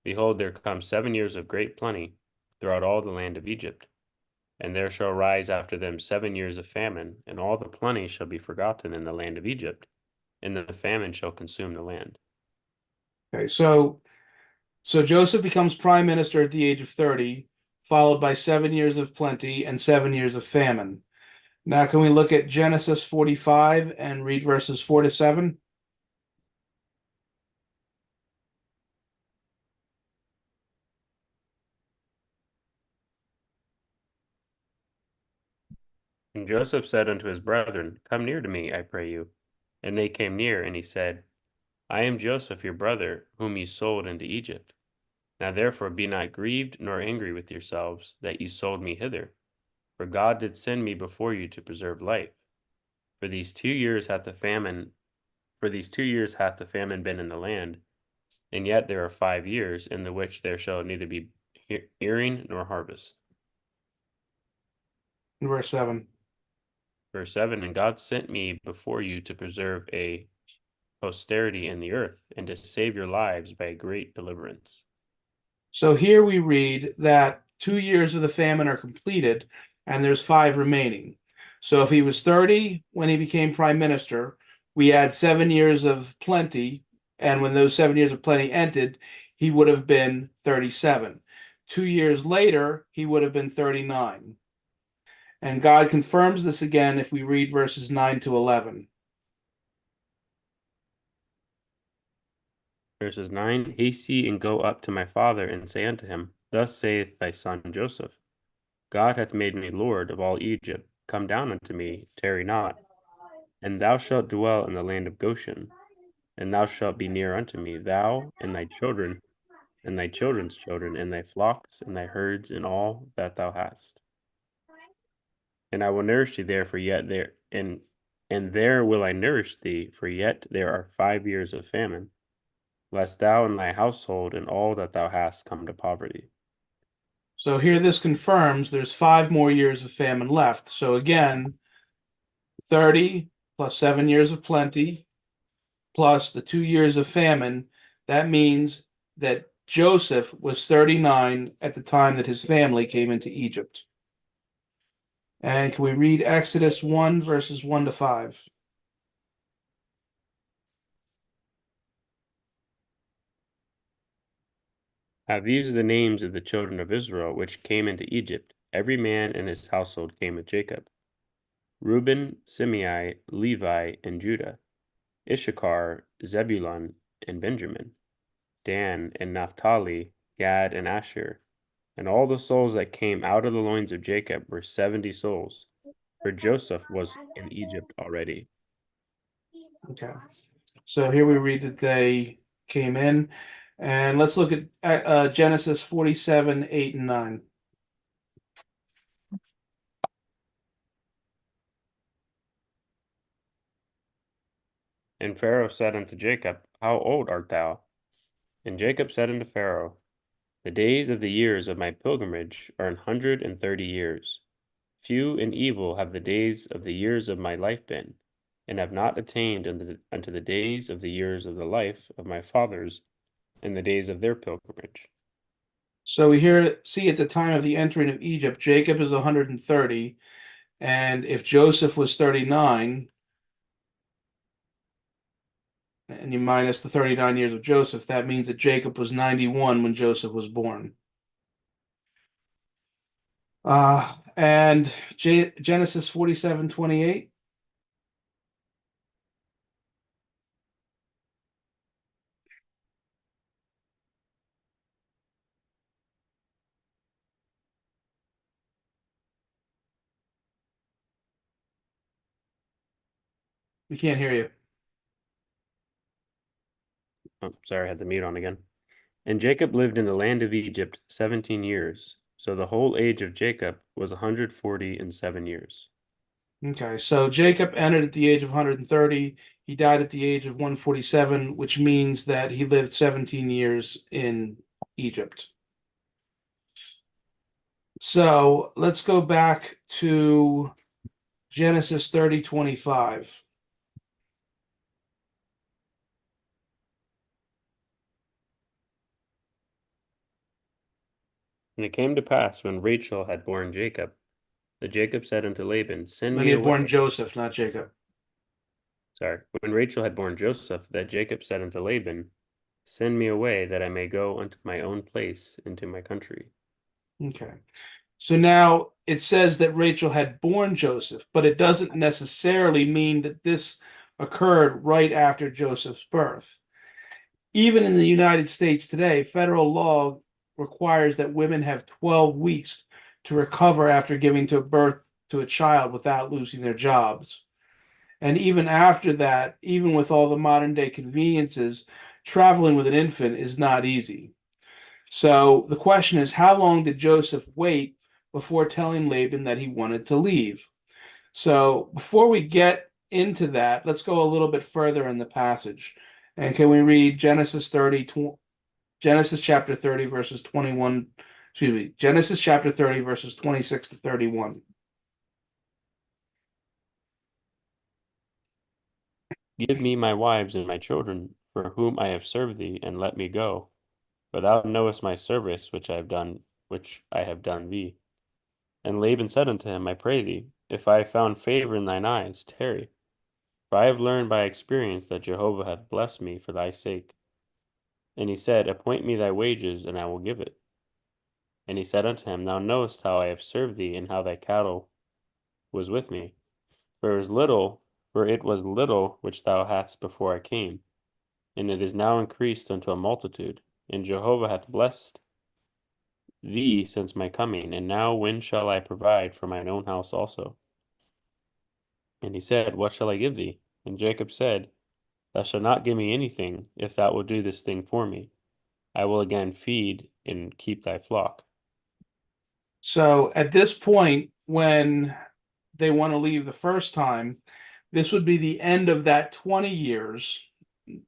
Behold, there come 7 years of great plenty throughout all the land of Egypt. And there shall rise after them 7 years of famine, and all the plenty shall be forgotten in the land of Egypt, and the famine shall consume the land. Okay, so Joseph becomes prime minister at the age of 30. followed by 7 years of plenty and 7 years of famine. Now, can we look at Genesis 45 and read verses 4 to 7? And Joseph said unto his brethren, Come near to me, I pray you. And they came near, and he said, I am Joseph your brother, whom ye sold into Egypt. Now therefore be not grieved nor angry with yourselves, that ye sold me hither. For God did send me before you to preserve life. For these 2 years hath the famine been in the land, and yet there are 5 years in the which there shall neither be earing nor harvest. Verse 7. Verse 7, And God sent me before you to preserve a posterity in the earth, and to save your lives by a great deliverance. So here we read that 2 years of the famine are completed, and there's 5 remaining. So if he was 30 when he became prime minister, we add 7 years of plenty, and when those 7 years of plenty ended, he would have been 37. 2 years later, he would have been 39. And God confirms this again if we read verses 9 to 11. Verses 9, Haste ye and go up to my father, and say unto him, Thus saith thy son Joseph, God hath made me Lord of all Egypt. Come down unto me, tarry not. And thou shalt dwell in the land of Goshen, and thou shalt be near unto me, thou and thy children, and thy children's children, and thy flocks, and thy herds, and all that thou hast. And I will nourish thee there, for yet there, and there will I nourish thee, for yet there are 5 years of famine, lest thou and thy household and all that thou hast come to poverty. So here this confirms there's 5 more years of famine left. So again, 30 plus 7 years of plenty plus the 2 years of famine. That means that Joseph was 39 at the time that his family came into Egypt. And can we read Exodus 1, verses 1 to 5? Now these are the names of the children of Israel which came into Egypt. Every man and his household came with Jacob. Reuben, Simei, Levi, and Judah. Issachar, Zebulun, and Benjamin. Dan and Naphtali, Gad and Asher. And all the souls that came out of the loins of Jacob were 70 souls, for Joseph was in Egypt already. Okay. So here we read that they came in. And let's look at Genesis 47, 8, and 9. And Pharaoh said unto Jacob, How old art thou? And Jacob said unto Pharaoh, The days of the years of my pilgrimage are 130 years. Few and evil have the days of the years of my life been, and have not attained unto the days of the years of the life of my fathers, and the days of their pilgrimage. So we see at the time of the entering of Egypt, Jacob is 130, and if Joseph was 39, and you minus the 39 years of Joseph, that means that Jacob was 91 when Joseph was born. And Genesis 47, 28. We can't hear you. Oh, sorry, I had the mute on again. And Jacob lived in the land of Egypt 17 years. So the whole age of Jacob was 147 years. Okay, so Jacob entered at the age of 130. He died at the age of 147, which means that he lived 17 years in Egypt. So let's go back to Genesis 30, 25. And it came to pass when Rachel had borne Jacob, that Jacob said unto Laban, Send When me he had born away. Joseph, not Jacob. Sorry, when Rachel had borne Joseph, that Jacob said unto Laban, Send me away, that I may go unto my own place into my country. Okay. So now it says that Rachel had borne Joseph, but it doesn't necessarily mean that this occurred right after Joseph's birth. Even in the United States today, federal law requires that women have 12 weeks to recover after giving to birth to a child without losing their jobs. And even after that, even with all the modern day conveniences, traveling with an infant is not easy. So the question is, how long did Joseph wait before telling Laban that he wanted to leave? So before we get into that, let's go a little bit further in the passage. And can we read Genesis chapter 30, verses 21, excuse me, Genesis chapter 30, verses 26 to 31. Give me my wives and my children, for whom I have served thee, and let me go. For thou knowest my service which I have done thee. And Laban said unto him, I pray thee, if I have found favor in thine eyes, tarry. For I have learned by experience that Jehovah hath blessed me for thy sake. And he said, Appoint me thy wages, and I will give it. And he said unto him, Thou knowest how I have served thee, and how thy cattle was with me. For it was little which thou hadst before I came, and it is now increased unto a multitude. And Jehovah hath blessed thee since my coming. And now when shall I provide for mine own house also? And he said, What shall I give thee? And Jacob said, Thou shalt not give me anything, if thou wilt do this thing for me. I will again feed and keep thy flock. So at this point, when they want to leave the first time, this would be the end of that 20 years,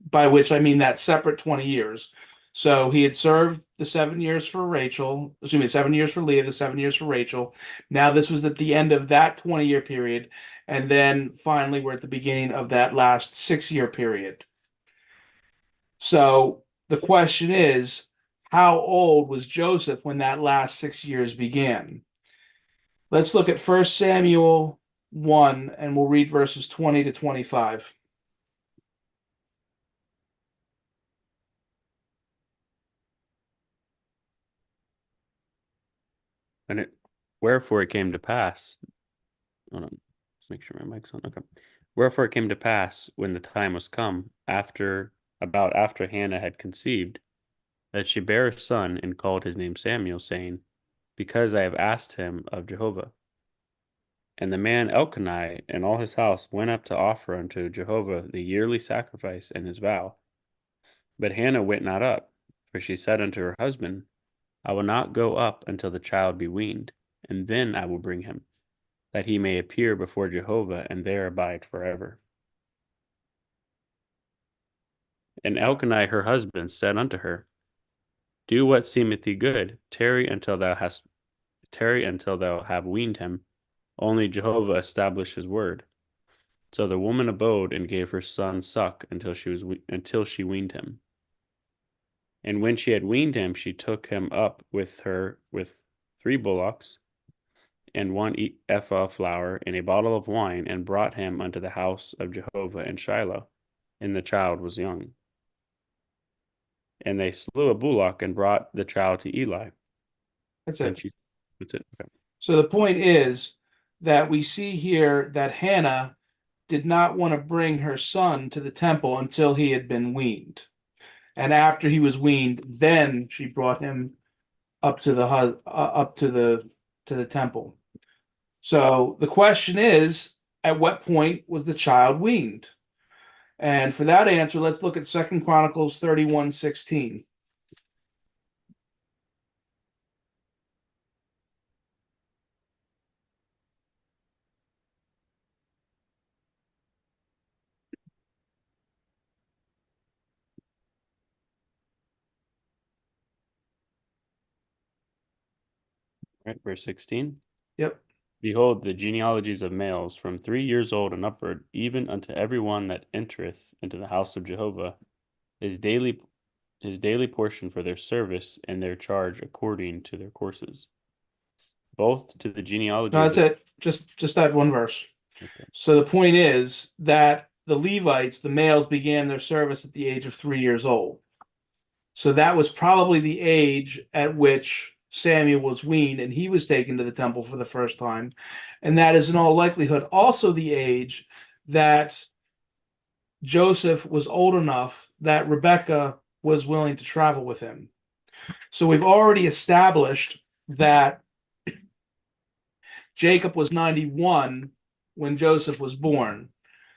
by which I mean that separate 20 years. So he had served the 7 years for Rachel, excuse me, 7 years for Leah, the 7 years for Rachel. Now this was at the end of that 20-year period. And then finally, we're at the beginning of that last 6-year period. So the question is, how old was Joseph when that last 6 years began? Let's look at 1 Samuel 1, and we'll read verses 20 to 25. And wherefore it came to pass. Hold on, let's make sure my mic's on. Okay. Wherefore it came to pass, when the time was come, after Hannah had conceived, that she bare a son, and called his name Samuel, saying, Because I have asked him of Jehovah. And the man Elkanah and all his house went up to offer unto Jehovah the yearly sacrifice and his vow. But Hannah went not up, for she said unto her husband, I will not go up until the child be weaned, and then I will bring him, that he may appear before Jehovah, and there abide forever. And Elkanah her husband said unto her, Do what seemeth thee good, tarry until thou have weaned him. Only Jehovah establish his word. So the woman abode and gave her son suck until she weaned him. And when she had weaned him, she took him up with her with 3 bullocks and 1 ephah of flour and a bottle of wine, and brought him unto the house of Jehovah in Shiloh. And the child was young. And they slew a bullock and brought the child to Eli. That's And it. that's it. Okay. So the point is that we see here that Hannah did not want to bring her son to the temple until he had been weaned. And after he was weaned, then she brought him up to the temple. So the question is, at what point was the child weaned? And for that answer, let's look at 2 Chronicles 31:16. Right, verse 16. Yep. Behold, the genealogies of males from 3 years old and upward, even unto every one that entereth into the house of Jehovah, his daily portion for their service and their charge according to their courses. Both to the genealogy No, of that's it. Just that one verse. Okay. So the point is that the Levites, the males, began their service at the age of 3 years old. So that was probably the age at which Samuel was weaned and he was taken to the temple for the first time. And that is in all likelihood also the age that Joseph was old enough that Rebekah was willing to travel with him. So we've already established that Jacob was 91 when Joseph was born.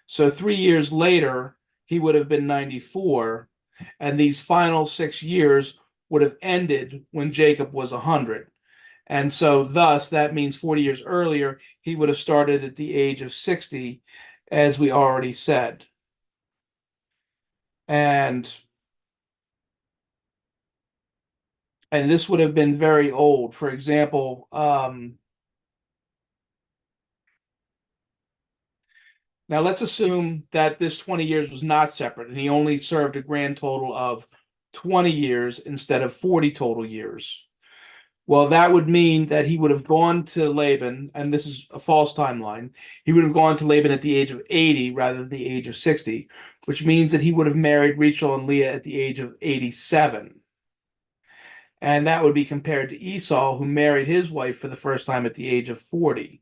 So 3 years later, he would have been 94. And these final 6 years would have ended when Jacob was 100. And so, thus, that means 40 years earlier, he would have started at the age of 60, as we already said. And this would have been very old. For example, now let's assume that this 20 years was not separate and he only served a grand total of 20 years instead of 40 total years. Well, that would mean that he would have gone to Laban, and this is a false timeline. He would have gone to Laban at the age of 80 rather than the age of 60, which means that he would have married Rachel and Leah at the age of 87. And that would be compared to Esau, who married his wife for the first time at the age of 40.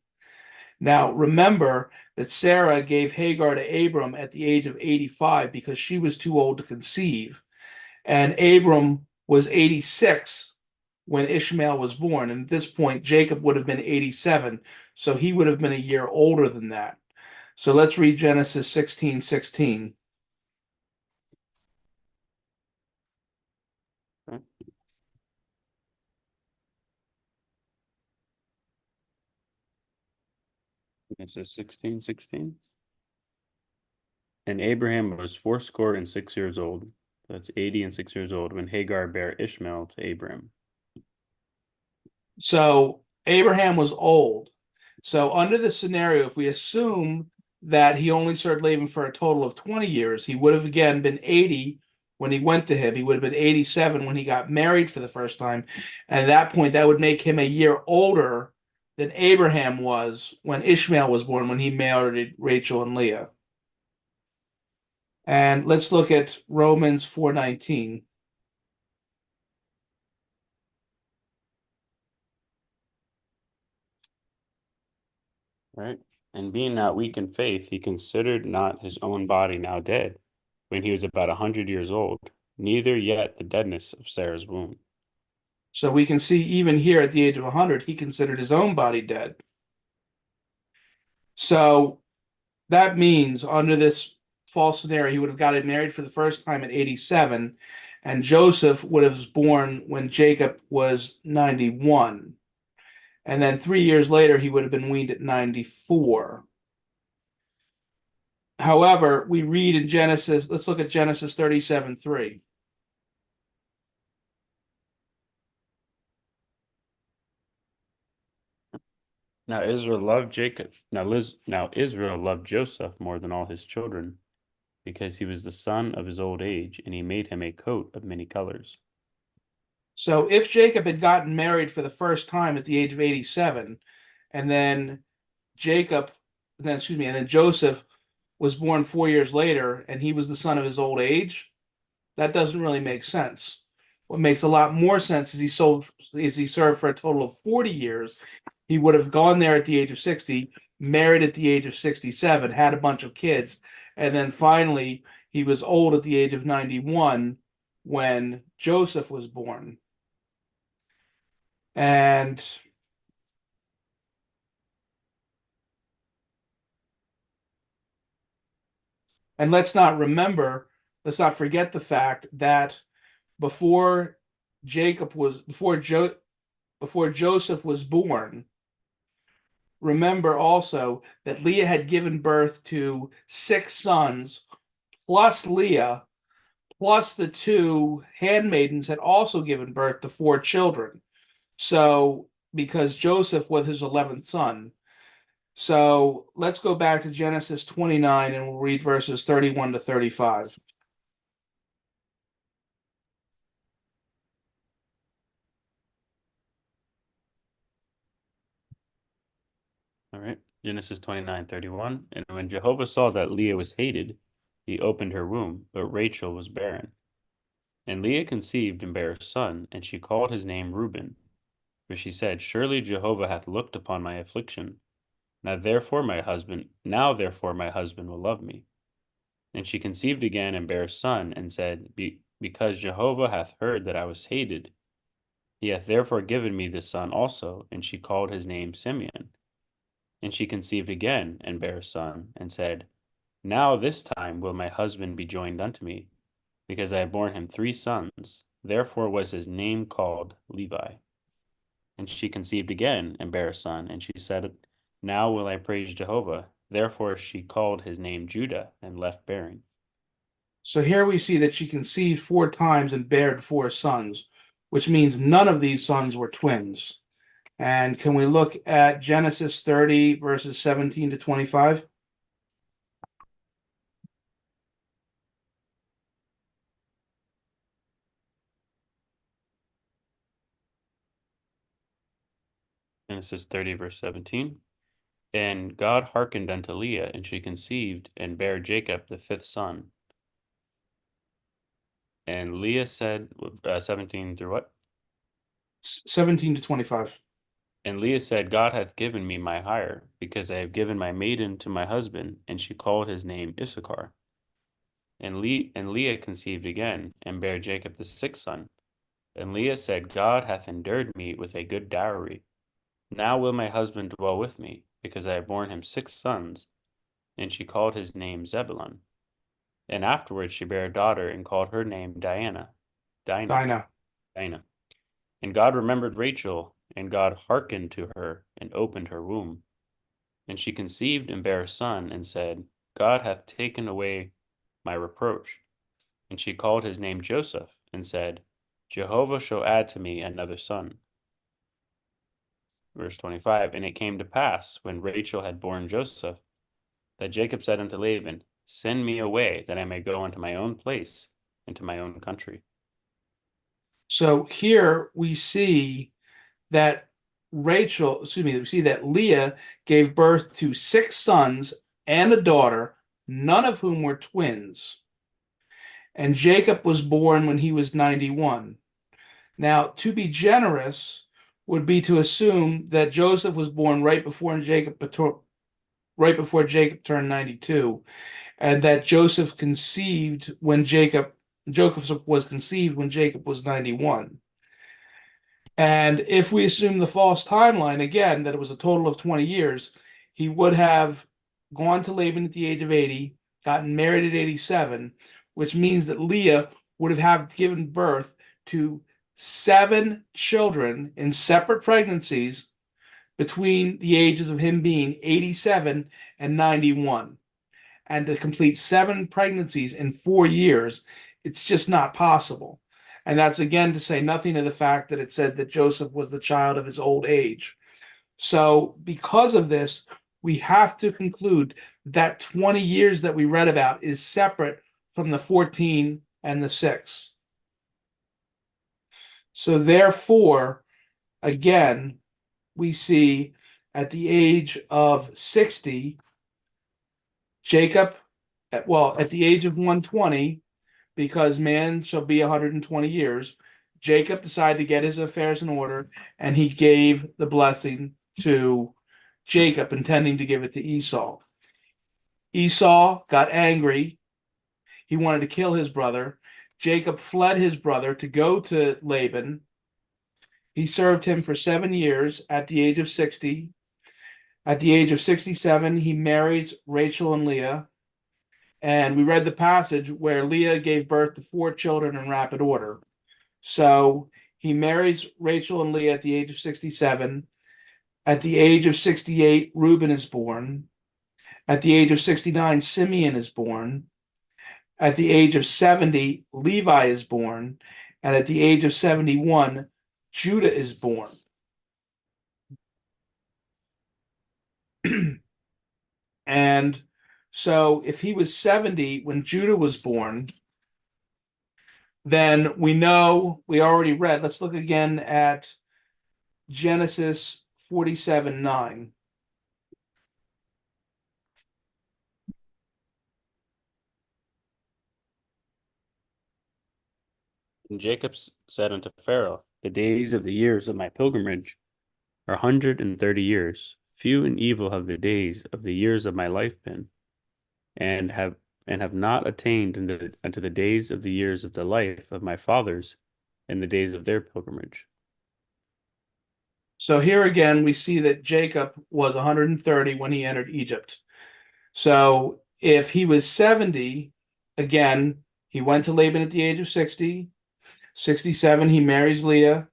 Now, remember that Sarah gave Hagar to Abram at the age of 85 because she was too old to conceive. And Abram was 86 when Ishmael was born. And at this point, Jacob would have been 87. So he would have been a year older than that. So let's read Genesis 16:16. Genesis 16:16. And Abraham was 86 years old. That's 86 years old when Hagar bare Ishmael to Abraham. So Abraham was old. So under this scenario, if we assume that he only served Laban for a total of 20 years, he would have again been 80 when he went to him. He would have been 87 when he got married for the first time. And at that point, that would make him a year older than Abraham was when Ishmael was born, when he married Rachel and Leah. And let's look at Romans 4:19. Right? And being not weak in faith, he considered not his own body now dead, when he was about 100 years old, neither yet the deadness of Sarah's womb. So we can see even here at the age of 100, he considered his own body dead. So that means under this false scenario, he would have gotten married for the first time at 87, and Joseph would have was born when Jacob was 91. And then 3 years later, he would have been weaned at 94. However, we read in Genesis, let's look at Genesis 37:3. Now Israel loved Jacob. Now Israel loved Joseph more than all his children, because he was the son of his old age, and he made him a coat of many colors. So if Jacob had gotten married for the first time at the age of 87, and then Joseph was born 4 years later, and he was the son of his old age, that doesn't really make sense. What makes a lot more sense is he served for a total of 40 years. He would have gone there at the age of 60, married at the age of 67, had a bunch of kids, and then finally he was old at the age of 91 when Joseph was born. And let's not forget the fact that before Joseph was born, remember also that Leah had given birth to 6 sons, plus Leah, plus the 2 handmaidens had also given birth to 4 children. So, because Joseph was his 11th son. So let's go back to Genesis 29 and we'll read verses 31 to 35. All right. Genesis 29:31. And when Jehovah saw that Leah was hated, he opened her womb, but Rachel was barren. And Leah conceived and bare a son, and she called his name Reuben. For she said, Surely Jehovah hath looked upon my affliction. Now therefore my husband will love me. And she conceived again and bare a son, and said, Because Jehovah hath heard that I was hated, he hath therefore given me this son also. And she called his name Simeon. And she conceived again and bare a son, and said, Now this time will my husband be joined unto me, because I have borne him 3 sons. Therefore was his name called Levi. And she conceived again and bare a son, and she said, Now will I praise Jehovah. Therefore she called his name Judah, and left bearing. So here we see that she conceived 4 times and bared 4 sons, which means none of these sons were twins. And can we look at Genesis 30, verses 17 to 25? Genesis 30, verse 17. And God hearkened unto Leah, and she conceived, and bare Jacob the 5th son. And Leah said, 17 through what? 17 to 25. And Leah said, God hath given me my hire, because I have given my maiden to my husband. And she called his name Issachar. And Leah conceived again, and bare Jacob the 6th son. And Leah said, God hath endured me with a good dowry. Now will my husband dwell with me, because I have borne him 6 sons. And she called his name Zebulun. And afterwards she bare a daughter, and called her name Dinah. Dinah. And God remembered Rachel, and God hearkened to her, and opened her womb. And she conceived and bare a son, and said, God hath taken away my reproach. And she called his name Joseph, and said, Jehovah shall add to me another son. Verse 25. And it came to pass, when Rachel had borne Joseph, that Jacob said unto Laban, Send me away, that I may go unto my own place, into my own country. So here we see that we see that Leah gave birth to 6 sons and a daughter, none of whom were twins. And Jacob was born when he was 91. Now, to be generous would be to assume that Joseph was born right before Jacob turned 92, and that Joseph was conceived when Jacob was 91. And if we assume the false timeline, again, that it was a total of 20 years, he would have gone to Laban at the age of 80, gotten married at 87, which means that Leah would have given birth to 7 children in separate pregnancies between the ages of him being 87 and 91. And to complete 7 pregnancies in 4 years, it's just not possible. And that's again to say nothing of the fact that it said that Joseph was the child of his old age. So because of this, we have to conclude that 20 years that we read about is separate from the 14 and the 6. So therefore, again, we see at the age of 60, Jacob, at the age of 120, because man shall be 120 years, Jacob decided to get his affairs in order, and he gave the blessing to Jacob, intending to give it to Esau. Esau got angry. He wanted to kill his brother. Jacob fled his brother to go to Laban. He served him for 7 years at the age of 60. At the age of 67, he marries Rachel and Leah. And we read the passage where Leah gave birth to 4 children in rapid order. So he marries Rachel and Leah at the age of 67. At the age of 68, Reuben is born. At the age of 69, Simeon is born. At the age of 70, Levi is born. And at the age of 71, Judah is born. And so if he was 70 when Judah was born, then we already read. Let's look again at Genesis 47:9. And Jacob said unto Pharaoh, The days of the years of my pilgrimage 130 years. Few and evil have the days of the years of my life been, and have not attained unto the days of the years of the life of my fathers, and the days of their pilgrimage. So here again, we see that Jacob was 130 when he entered Egypt. So if he was 70, again, he went to Laban at the age of 60. 67, he marries Leah.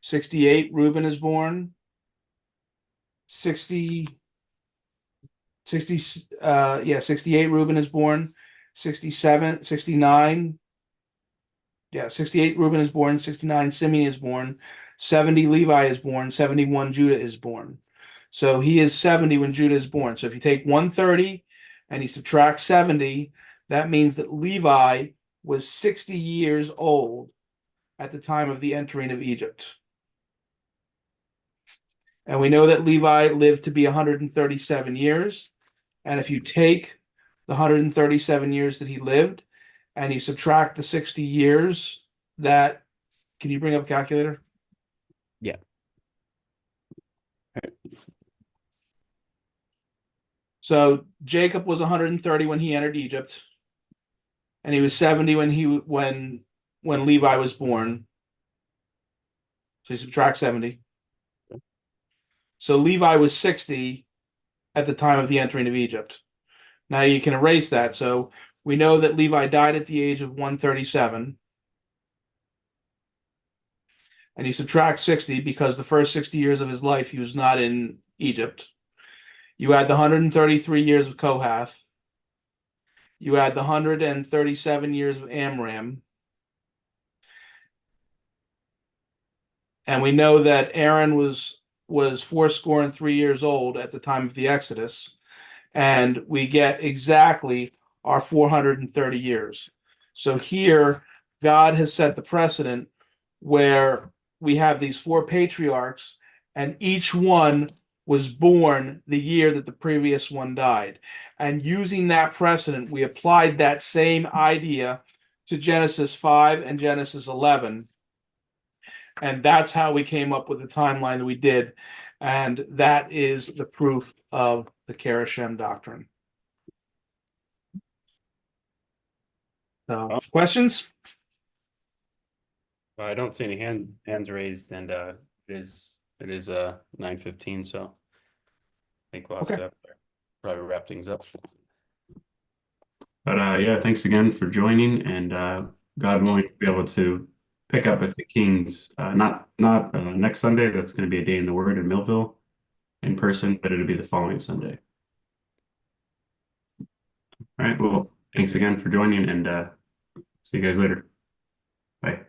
68, Reuben is born. 68, Reuben is born. 67, 69. 68, Reuben is born. 69, Simeon is born. 70, Levi is born. 71, Judah is born. So he is 70 when Judah is born. So if you take 130 and you subtract 70, that means that Levi was 60 years old at the time of the entering of Egypt. And we know that Levi lived to be 137 years. And if you take the 137 years that he lived and you subtract the 60 years, that, can you bring up a calculator? Yeah. So Jacob was 130 when he entered Egypt, and he was 70 when Levi was born. So you subtract 70. So Levi was 60 at the time of the entering of Egypt. Now you can erase that. So we know that Levi died at the age of 137. And you subtract 60 because the first 60 years of his life he was not in Egypt. You add the 133 years of Kohath. You add the 137 years of Amram. And we know that Aaron was 83 years old at the time of the Exodus. And we get exactly our 430 years. So here, God has set the precedent where we have these four patriarchs, and each one was born the year that the previous one died. And using that precedent, we applied that same idea to Genesis 5 and Genesis 11. And that's how we came up with the timeline that we did. And that is the proof of the Qara doctrine. So, questions? I don't see any hands raised, and it is 9:15, so I think we'll have Okay. to probably wrap things up. But yeah, thanks again for joining, and God willing, we'll be able to pick up with the Kings. Not next Sunday. That's going to be a day in the Word in Millville in person, but it'll be the following Sunday. All right. Well, thanks again for joining, and see you guys later. Bye.